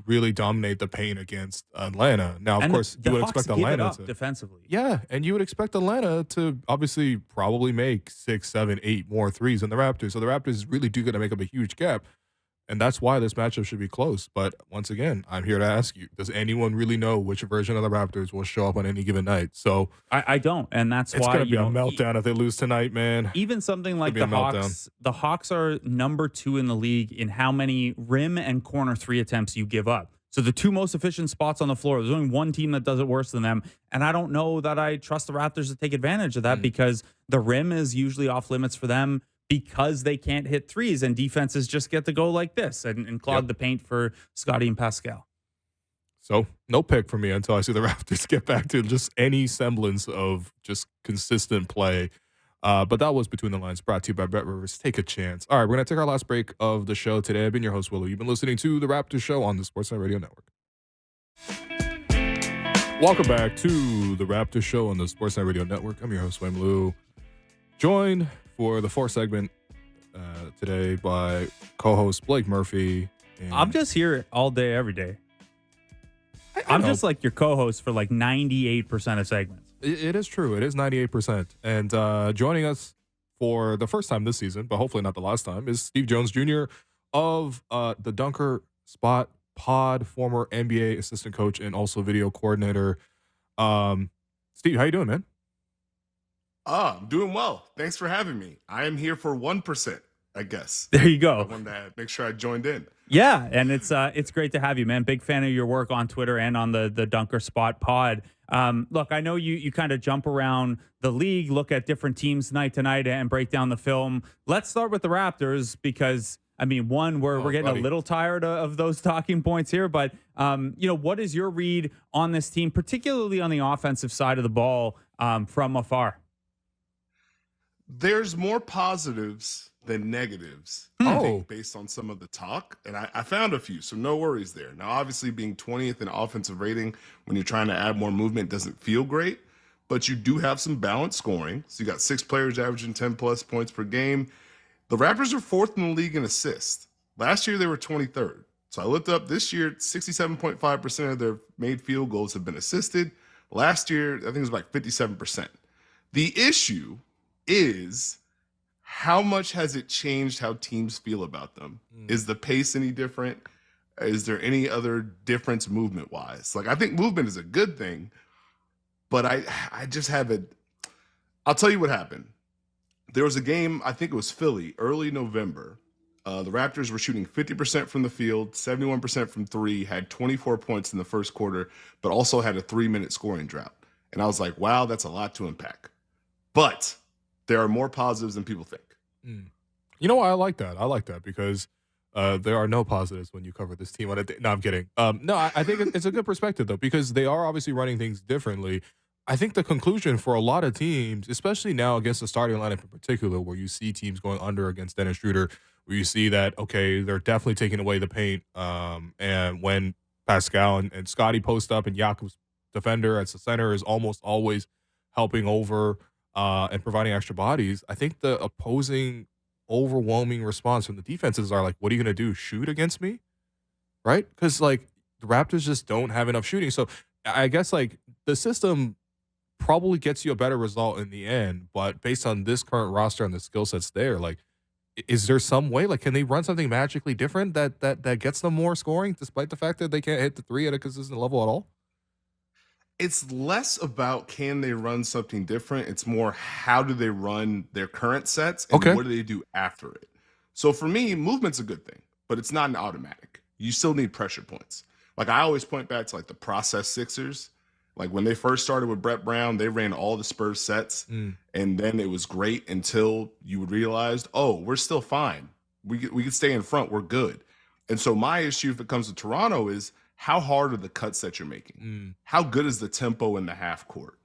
really dominate the paint against Atlanta. Now, of course, you would expect Atlanta to defensively. Yeah, and you would expect Atlanta to obviously probably make 6, 7, 8 more threes than the Raptors. So the Raptors really do got to make up a huge gap. And that's why this matchup should be close. But once again, I'm here to ask you, does anyone really know which version of the Raptors will show up on any given night? So I don't. And that's it's why going to be a meltdown if they lose tonight, man. Even something like the Hawks. The Hawks are number 2 in the league in how many rim and corner 3 attempts you give up. So the 2 most efficient spots on the floor, there's only one team that does it worse than them. And I don't know that I trust the Raptors to take advantage of that because the rim is usually off limits for them, because they can't hit threes and defenses just get to go like this and clog the paint for Scotty and Pascal. So no pick for me until I see the Raptors get back to just any semblance of just consistent play. But that was Between the Lines, brought to you by Bet Rivers. Take a chance. All right, we're going to take our last break of the show today. I've been your host, Willow. You've been listening to The Raptors Show on the Sportsnet Radio Network. Welcome back to The Raptors Show on the Sportsnet Radio Network. I'm your host, Wayne Lou. Joined for the 4th segment today by co-host Blake Murphy. And I'm just here all day, every day. I'm just like your co-host for like 98% of segments. It is true. It is 98%. And joining us for the first time this season, but hopefully not the last time, is Steve Jones Jr. of the Dunker Spot Pod, former NBA assistant coach and also video coordinator. Steve, how you doing, man? I'm doing well. Thanks for having me. I am here for 1%, I guess. There you go. I wanted to make sure I joined in. Yeah, and it's great to have you, man. Big fan of your work on Twitter and on the Dunker Spot Pod. Look, I know you kind of jump around the league, look at different teams night to night and break down the film. Let's start with the Raptors because, I mean, we're getting a little tired of those talking points here. But, what is your read on this team, particularly on the offensive side of the ball from afar? There's more positives than negatives, I think, based on some of the talk. And I found a few, so no worries there. Now, obviously, being 20th in offensive rating when you're trying to add more movement doesn't feel great, but you do have some balanced scoring. So you got 6 players averaging 10-plus points per game. The Raptors are 4th in the league in assists. Last year, they were 23rd. So I looked up this year, 67.5% of their made field goals have been assisted. Last year, I think it was like 57%. The issue is how much has it changed how teams feel about them? Is the pace any different? Is there any other difference movement-wise? Like, I think movement is a good thing, but I just haven't. I'll tell you what happened. There was a game, I think it was Philly, early November. The Raptors were shooting 50% from the field, 71% from three, had 24 points in the first quarter, but also had a 3-minute scoring drought. And I was like, wow, that's a lot to unpack. But there are more positives than people think. You know what? I like that. I like that because there are no positives when you cover this team on a day. No, I'm kidding. No, I think it's a good perspective, though, because they are obviously running things differently. I think the conclusion for a lot of teams, especially now against the starting lineup in particular, where you see teams going under against Dennis Schroeder, where you see that, okay, they're definitely taking away the paint. And when Pascal and Scotty post up and Jakob's defender as the center is almost always helping over and providing extra bodies, I think the opposing overwhelming response from the defenses are like, what are you going to do, shoot against me? Right? Because, like, the Raptors just don't have enough shooting. So I guess, like, the system probably gets you a better result in the end, but based on this current roster and the skill sets there, like, is there some way, like, can they run something magically different that gets them more scoring despite the fact that they can't hit the three at a consistent level at all? It's less about can they run something different. It's more how do they run their current sets and what do they do after it. So for me, movement's a good thing, but it's not an automatic. You still need pressure points. Like, I always point back to, like, the process Sixers. Like, when they first started with Brett Brown, they ran all the Spurs sets, and then it was great until you would realize, oh, we're still fine. We can stay in front. We're good. And so my issue, if it comes to Toronto, is how hard are the cuts that you're making? How good is the tempo in the half court?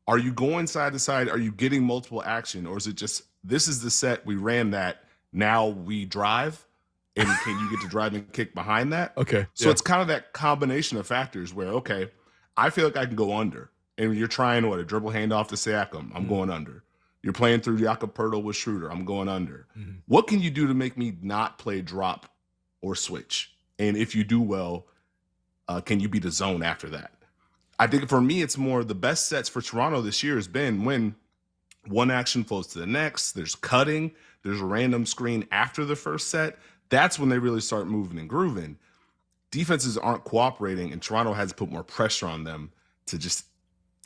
Are you going side to side? Are you getting multiple action? Or is it just, this is the set, we ran that, now we drive? And can you get to drive and kick behind that? Okay. So it's kind of that combination of factors where, okay, I feel like I can go under. And you're trying, a dribble handoff to Siakam. I'm going under. You're playing through Jakob Poeltl with Schroeder. I'm going under. What can you do to make me not play drop or switch? And if you do well, can you beat a zone after that? I think for me, it's more the best sets for Toronto this year has been when one action flows to the next. There's cutting. There's a random screen after the first set. That's when they really start moving and grooving. Defenses aren't cooperating, and Toronto has to put more pressure on them to just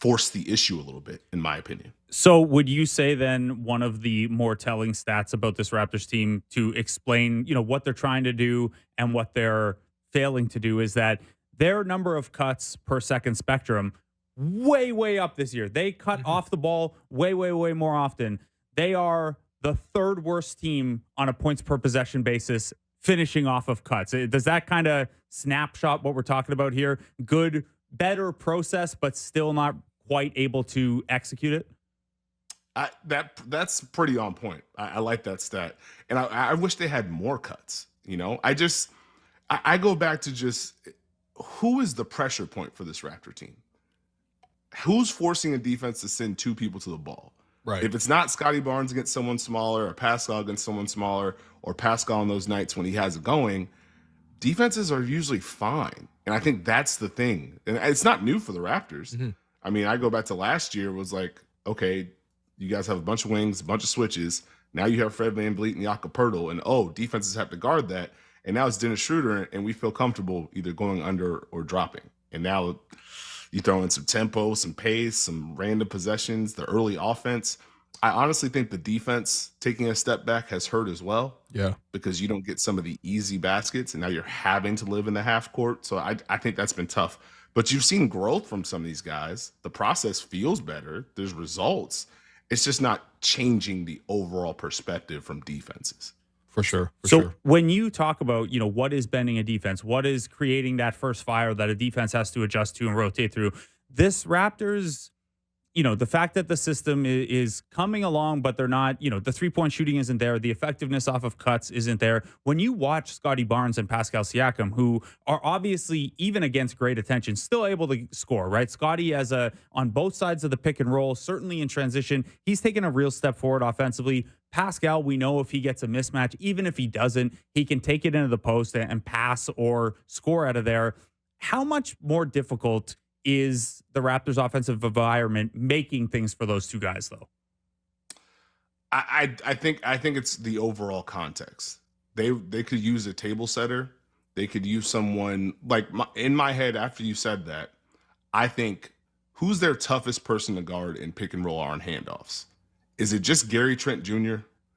force the issue a little bit, in my opinion. So would you say then one of the more telling stats about this Raptors team to explain, what they're trying to do and what they're failing to do is that their number of cuts per second spectrum way, way up this year. They cut off the ball way, way, way more often. They are the third worst team on a points per possession basis finishing off of cuts. Does that kind of snapshot what we're talking about here? Good, better process, but still not quite able to execute it? That's pretty on point. I like that stat. And I wish they had more cuts. I go back to just who is the pressure point for this Raptor team? Who's forcing a defense to send two people to the ball? Right. If it's not Scotty Barnes against someone smaller or Pascal against someone smaller or Pascal on those nights when he has it going, defenses are usually fine. And I think that's the thing. And it's not new for the Raptors. I mean, I go back to last year, was like, okay, you guys have a bunch of wings, a bunch of switches. Now you have Fred VanVleet and Jakob Poeltl, and defenses have to guard that. And now it's Dennis Schroeder, and we feel comfortable either going under or dropping. And now you throw in some tempo, some pace, some random possessions, the early offense. I honestly think the defense taking a step back has hurt as well. Yeah. Because you don't get some of the easy baskets, and now you're having to live in the half court. So I think that's been tough. But you've seen growth from some of these guys. The process feels better. There's results. It's just not changing the overall perspective from defenses. For sure. So when you talk about, what is bending a defense, what is creating that first fire that a defense has to adjust to and rotate through, this Raptors, the fact that the system is coming along, but they're not, the three-point shooting isn't there. The effectiveness off of cuts isn't there. When you watch Scotty Barnes and Pascal Siakam, who are obviously, even against great attention, still able to score, right? Scotty on both sides of the pick and roll, certainly in transition, he's taken a real step forward offensively. Pascal, we know if he gets a mismatch, even if he doesn't, he can take it into the post and pass or score out of there. How much more difficult is the Raptors offensive environment making things for those two guys, though? I think it's the overall context. They could use a table setter. They could use someone like in my head after you said that. I think who's their toughest person to guard in pick and roll or on handoffs? Is it just Gary Trent Jr.?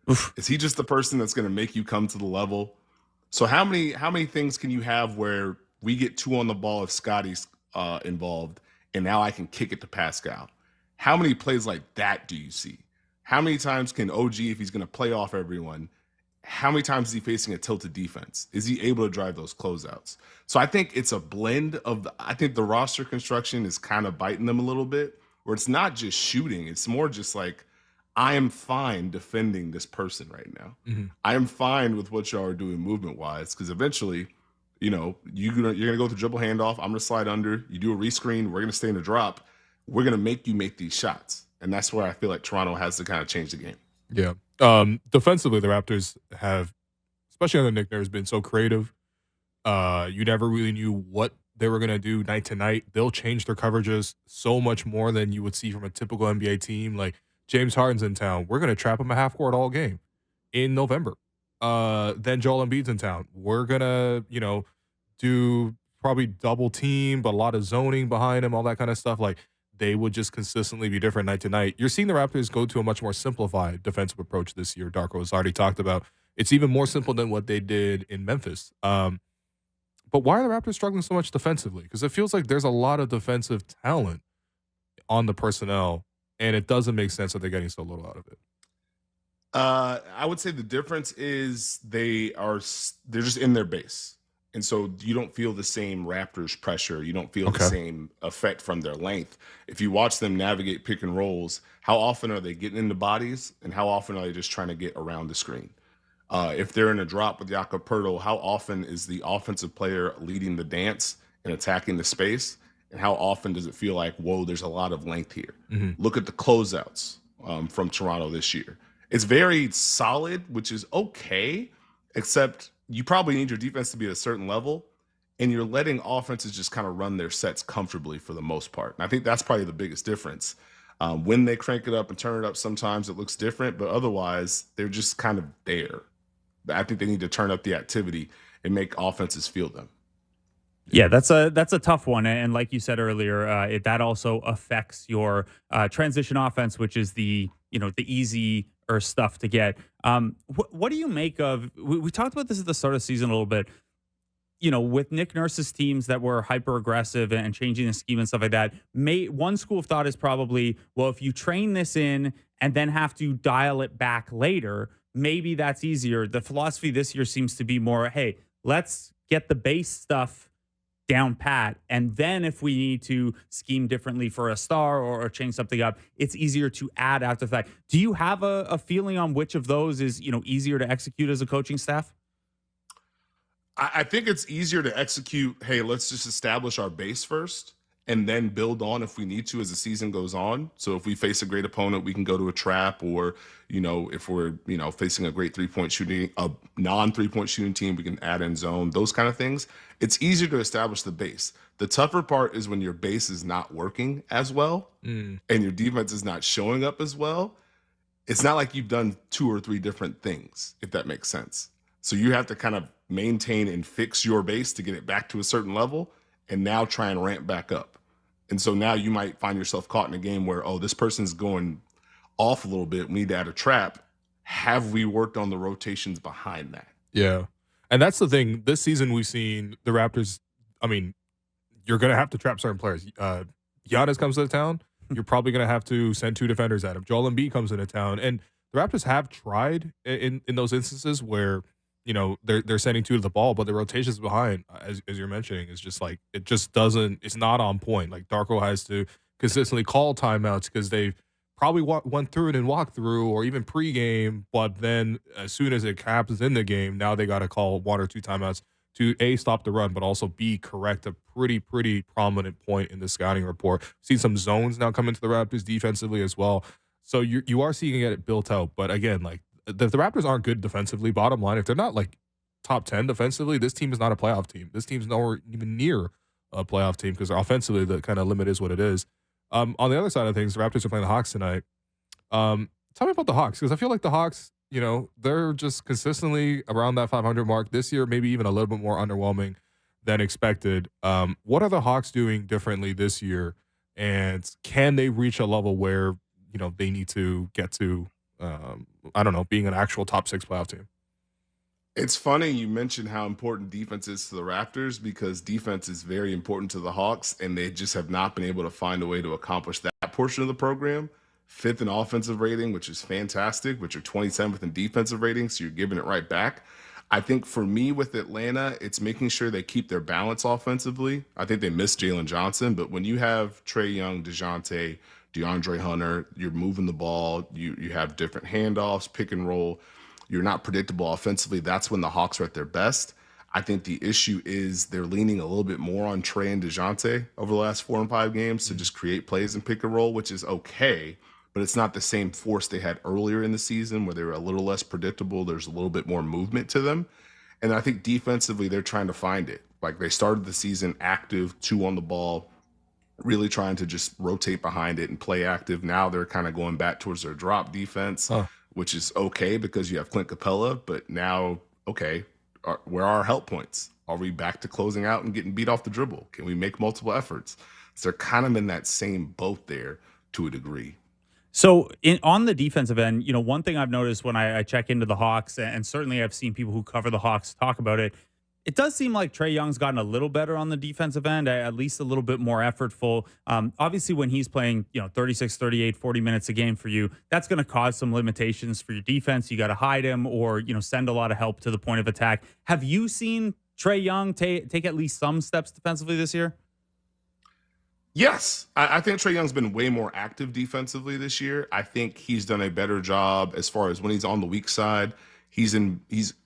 Oof. Is he just the person that's going to make you come to the level? So how many things can you have where we get 2 on the ball if Scotty's involved, and now I can kick it to Pascal? How many plays like that do you see? How many times can OG, if he's going to play off everyone, how many times is he facing a tilted defense? Is he able to drive those closeouts? So I think it's a blend of I think the roster construction is kind of biting them a little bit, where it's not just shooting. It's more just like, I am fine defending this person right now. Mm-hmm. I am fine with what y'all are doing movement-wise, because eventually, you're going to go through dribble handoff. I'm going to slide under. You do a rescreen. We're going to stay in the drop. We're going to make you make these shots. And that's where I feel like Toronto has to kind of change the game. Yeah. Defensively, the Raptors have, especially under Nick Nurse, been so creative. You never really knew what they were going to do night to night. They'll change their coverages so much more than you would see from a typical NBA team. Like, James Harden's in town. We're going to trap him a half court all game in November. Then Joel Embiid's in town. We're going to, do probably double team, but a lot of zoning behind him, all that kind of stuff. Like, they would just consistently be different night to night. You're seeing the Raptors go to a much more simplified defensive approach this year. Darko has already talked about. It's even more simple than what they did in Memphis. But why are the Raptors struggling so much defensively? Because it feels like there's a lot of defensive talent on the personnel, and it doesn't make sense that they're getting so little out of it. I would say the difference is they're just in their base. And so you don't feel the same Raptors pressure. You don't feel the same effect from their length. If you watch them navigate pick and rolls, how often are they getting into bodies, and how often are they just trying to get around the screen? If they're in a drop with Jakob Poeltl, how often is the offensive player leading the dance and attacking the space? And how often does it feel like, whoa, there's a lot of length here? Mm-hmm. Look at the closeouts from Toronto this year. It's very solid, which is okay, except you probably need your defense to be at a certain level, and you're letting offenses just kind of run their sets comfortably for the most part. And I think that's probably the biggest difference. When they crank it up and turn it up, sometimes it looks different, but otherwise they're just kind of there. I think they need to turn up the activity and make offenses feel them. Yeah, that's a tough one, and like you said earlier, that also affects your transition offense, which is the easier stuff to get. What do you make of? We talked about this at the start of the season a little bit. With Nick Nurse's teams that were hyper aggressive and changing the scheme and stuff like that. One school of thought is probably, well, if you train this in and then have to dial it back later, maybe that's easier. The philosophy this year seems to be more, hey, let's get the base stuff down pat, and then if we need to scheme differently for a star or change something up, it's easier to add after the fact. Do you have a feeling on which of those is easier to execute as a coaching staff? I think it's easier to execute, hey, let's just establish our base first and then build on if we need to as the season goes on. So if we face a great opponent, we can go to a trap, or, if we're, facing a great a non-3-point shooting team, we can add in zone, those kind of things. It's easier to establish the base. The tougher part is when your base is not working as well and your defense is not showing up as well. It's not like you've done 2 or 3 different things, if that makes sense. So you have to kind of maintain and fix your base to get it back to a certain level and now try and ramp back up. And so now you might find yourself caught in a game where, this person's going off a little bit. We need to add a trap. Have we worked on the rotations behind that? Yeah. And that's the thing. This season we've seen the Raptors, you're going to have to trap certain players. Giannis comes to town, you're probably going to have to send 2 defenders at him. Joel Embiid comes into town. And the Raptors have tried in those instances where, they're sending 2 to the ball, but the rotations behind, as you're mentioning, is just like, it's not on point. Like, Darko has to consistently call timeouts because they've probably went through it in walkthrough or even pregame, but then as soon as it happens in the game, now they got to call 1 or 2 timeouts to A, stop the run, but also B, correct a pretty prominent point in the scouting report. Seen some zones now come into the Raptors defensively as well. So you are seeing it built out, but again, like, the Raptors aren't good defensively. Bottom line, if they're not like top 10 defensively, this team is not a playoff team. This team's nowhere even near a playoff team because offensively the kind of limit is what it is. On the other side of things, the Raptors are playing the Hawks tonight. tell me about the Hawks, because I feel like the Hawks, they're just consistently around that 500 mark this year, maybe even a little bit more underwhelming than expected. What are the Hawks doing differently this year, and can they reach a level where they need to get to, I don't know, being an actual top 6 playoff team? It's funny you mentioned how important defense is to the Raptors, because defense is very important to the Hawks, and they just have not been able to find a way to accomplish that portion of the program. 5th in offensive rating, which is fantastic, but you're 27th in defensive rating, so you're giving it right back. I think for me with Atlanta, it's making sure they keep their balance offensively. I think they missed Jalen Johnson, but when you have Trae Young, DeJounte, DeAndre Hunter, you're moving the ball, you have different handoffs, pick and roll, you're not predictable offensively. That's when the Hawks are at their best. I think the issue is they're leaning a little bit more on Trae and DeJounte over the last 4 and 5 games to just create plays and pick and roll, which is okay, but it's not the same force they had earlier in the season where they were a little less predictable. There's a little bit more movement to them. And I think defensively, they're trying to find it. Like, they started the season active, 2 on the ball, really trying to just rotate behind it and play active. Now they're kind of going back towards their drop defense, which is okay because you have Clint Capella. But now, okay, where are our help points? Are we back to closing out and getting beat off the dribble? Can we make multiple efforts? So they're kind of in that same boat there to a degree. So on the defensive end, one thing I've noticed when I check into the Hawks, and certainly I've seen people who cover the Hawks talk about it, it does seem like Trae Young's gotten a little better on the defensive end, at least a little bit more effortful. Obviously, when he's playing 36, 38, 40 minutes a game for you, that's going to cause some limitations for your defense. You got to hide him or send a lot of help to the point of attack. Have you seen Trae Young take at least some steps defensively this year? Yes, I think Trae Young's been way more active defensively this year. I think he's done a better job as far as when he's on the weak side. He's in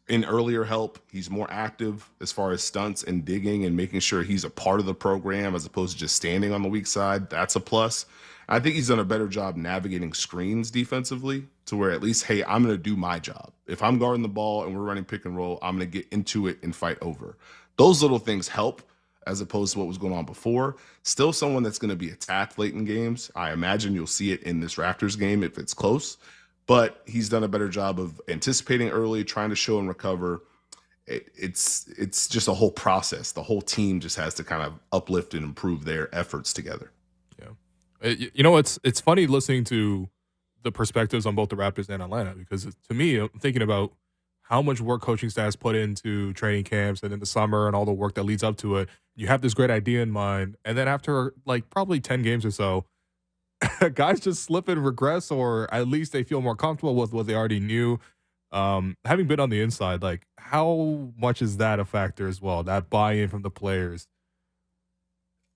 earlier help. He's more active as far as stunts and digging and making sure he's a part of the program as opposed to just standing on the weak side. That's a plus. I think he's done a better job navigating screens defensively to where at least, hey, I'm going to do my job. If I'm guarding the ball and we're running pick and roll, I'm going to get into it and fight over. Those little things help as opposed to what was going on before. Still someone that's going to be attacked late in games. I imagine you'll see it in this Raptors game if it's close. But he's done a better job of anticipating early, trying to show and recover. It's just a whole process. The whole team just has to kind of uplift and improve their efforts together. Yeah. It's funny listening to the perspectives on both the Raptors and Atlanta, because to me, I'm thinking about how much work coaching staffs put into training camps and in the summer and all the work that leads up to it. You have this great idea in mind, and then after probably 10 games or so, guys just slip and regress, or at least they feel more comfortable with what they already knew. Having been on the inside, how much is that a factor as well, that buy-in from the players?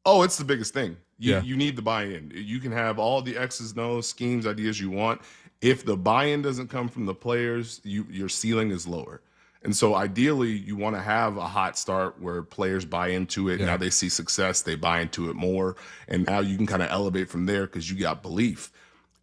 Oh, it's the biggest thing. You need the buy-in. You can have all the X's, O's, schemes, ideas you want. If the buy-in doesn't come from the players, your ceiling is lower. And so ideally, you want to have a hot start where players buy into it. Yeah. Now they see success, they buy into it more. And now you can kind of elevate from there because you got belief.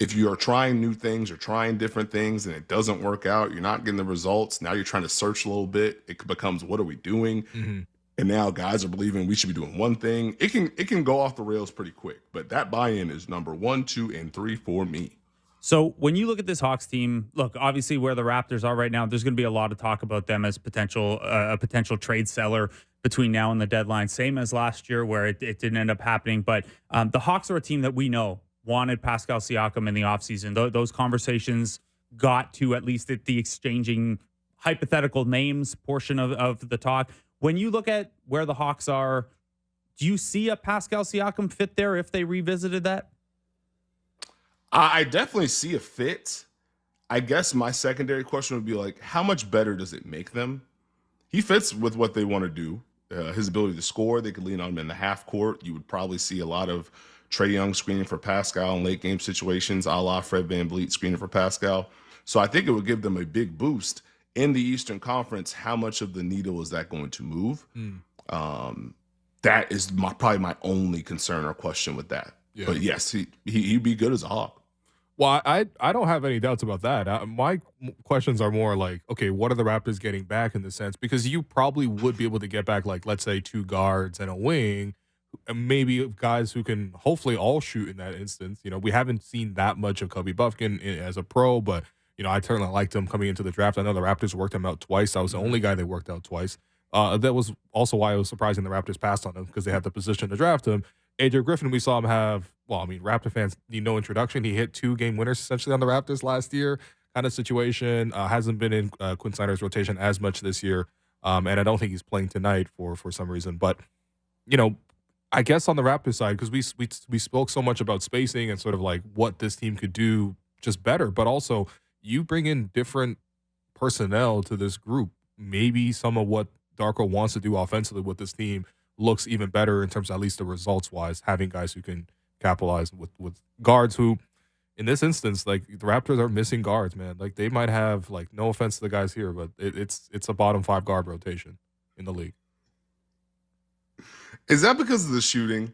If you are trying new things or trying different things and it doesn't work out, you're not getting the results. Now you're trying to search a little bit. It becomes, what are we doing? Mm-hmm. And now guys are believing we should be doing one thing. It can go off the rails pretty quick. But that buy-in is number 1, 2, and 3 for me. So when you look at this Hawks team, look, obviously where the Raptors are right now, there's going to be a lot of talk about them as a potential trade seller between now and the deadline, same as last year where it didn't end up happening. But the Hawks are a team that we know wanted Pascal Siakam in the offseason. Those conversations got to at least at the exchanging hypothetical names portion of the talk. When you look at where the Hawks are, do you see a Pascal Siakam fit there if they revisited that? I definitely see a fit. I guess my secondary question would be how much better does it make them? He fits with what they want to do. His ability to score, they could lean on him in the half court. You would probably see a lot of Trae Young screening for Pascal in late game situations, a la Fred VanVleet screening for Pascal. So I think it would give them a big boost. In the Eastern Conference, how much of the needle is that going to move? That is probably my only concern or question with that. Yeah. But yes, he'd be good as a Hawk. Well, I don't have any doubts about that. My questions are more okay, what are the Raptors getting back in the sense? Because you probably would be able to get back, let's say, 2 guards and a wing maybe guys who can hopefully all shoot in that instance. You know, we haven't seen that much of Kobe Buffkin as a pro, but, you know, I certainly liked him coming into the draft. I know the Raptors worked him out twice. I was the only guy they worked out twice. That was also why it was surprising the Raptors passed on him, because they had the position to draft him. AJ Griffin, we saw him have, well, I mean, Raptor fans need no introduction. He hit 2 game winners essentially on the Raptors last year, kind of situation. Hasn't been in Quinn Snyder's rotation as much this year. And I don't think he's playing tonight for some reason. But, you know, I guess on the Raptors side, because we spoke so much about spacing and sort of like what this team could do just better, but also you bring in different personnel to this group. Maybe some of what Darko wants to do offensively with this team looks even better in terms of at least the results-wise, having guys who can capitalize with guards who, in this instance, like the Raptors are missing guards, man. Like they might have, like, no offense to the guys here, but it's a bottom 5 guard rotation in the league. Is that because of the shooting?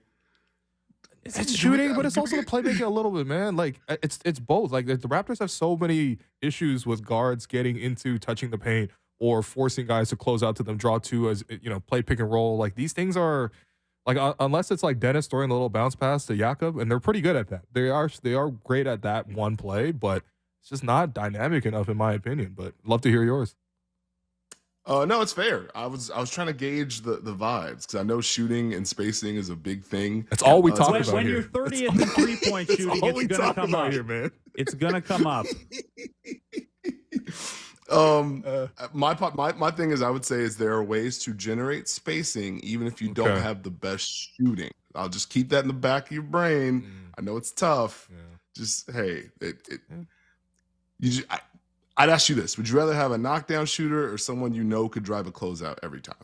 It's shooting, but it's also the playmaking a little bit, man. Like it's both. Like the Raptors have so many issues with guards getting into touching the paint or forcing guys to close out to them, draw 2 as, you know, play pick and roll. Like these things are, like, unless it's like Dennis throwing the little bounce pass to Jakob, and they're pretty good at that. They are great at that one play, but it's just not dynamic enough in my opinion. But love to hear yours. No, it's fair. I was trying to gauge the vibes, because I know shooting and spacing is a big thing. That's all we talk about when here. You're 30th in 3-point shooting, it's gonna come up here, man. It's gonna come up. My thing is, I would say, is there are ways to generate spacing even if you don't have the best shooting. I'll just keep that in the back of your brain. I know it's tough. Yeah. Just hey, I'd ask you this: would you rather have a knockdown shooter or someone you know could drive a closeout every time?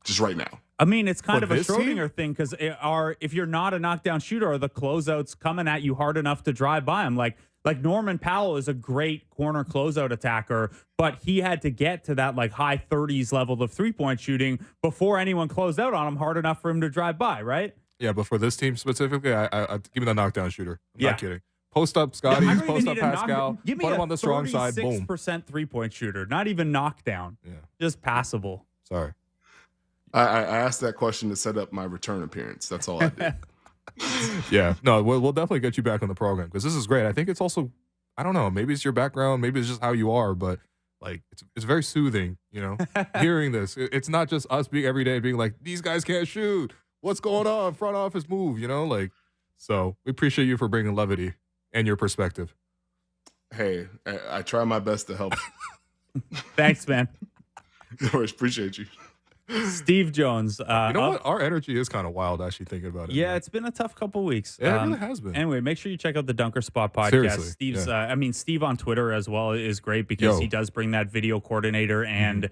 Just right now. I mean, it's kind of a this Schrodinger thing, because if you're not a knockdown shooter, are the closeouts coming at you hard enough to drive by them? Like Norman Powell is a great corner closeout attacker, but he had to get to that like high 30s level of 3-point shooting before anyone closed out on him hard enough for him to drive by, right? Yeah, but for this team specifically, I give me the knockdown shooter. I'm not kidding. Post up Scotty, Yeah, post up Pascal, give me put him on the strong side, boom. 36% 3-point shooter, not even knockdown. Yeah. Just passable. Sorry. I asked that question to set up my return appearance. That's all I did. Yeah, no, we'll definitely get you back on the program, because this is great. I think it's also, I don't know, maybe it's your background, maybe it's just how you are, but like it's very soothing, you know, hearing this. It's not just us being every day being like, these guys can't shoot. What's going on? Front office move, you know, like. So we appreciate you for bringing levity and your perspective. Hey, I try my best to help. Thanks, man. No worries, appreciate you. Steve Jones. You know what? Our energy is kind of wild, actually, thinking about it. Yeah, man. it's been a tough couple weeks. Yeah, it really has been. Anyway, make sure you check out the Dunker Spot podcast. Seriously, Steve's, Steve on Twitter as well is great, because he does bring that video coordinator and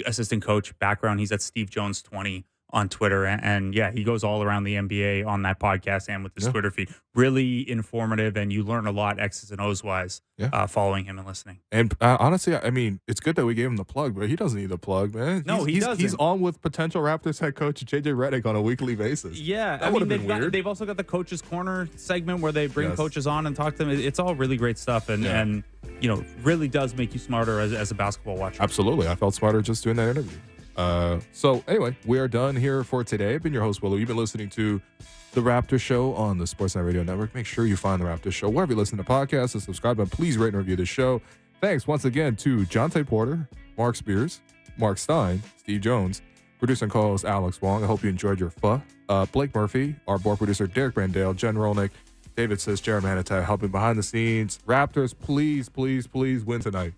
assistant coach background. He's at Steve Jones 20 on Twitter, and yeah, he goes all around the NBA on that podcast and with his Twitter feed. Really informative, and you learn a lot X's and O's wise following him and listening. And honestly, I mean, it's good that we gave him the plug, but he doesn't need the plug, man. No, he doesn't. He's on with potential Raptors head coach JJ Redick on a weekly basis. Yeah, that would have been weird. They've also got the Coach's Corner segment where they bring coaches on and talk to them. It's all really great stuff, and you know, really does make you smarter as a basketball watcher. Absolutely, I felt smarter just doing that interview. So anyway, we are done here for today. I've been your host, Willow. You've been listening to The Raptors Show on the Sportsnet Radio Network. Make sure you find The Raptors Show wherever you listen to podcasts and subscribe, and please rate and review the show. Thanks once again to Jontay Porter, Marc Spears, Marc Stein, Steve Jones, producer and co-host Alex Wong. I hope you enjoyed your pho. Blake Murphy, our board producer Derek Brandale, Jen Rolnick, David says, Jeremy Manitai helping behind the scenes. Raptors, please, please, please win tonight.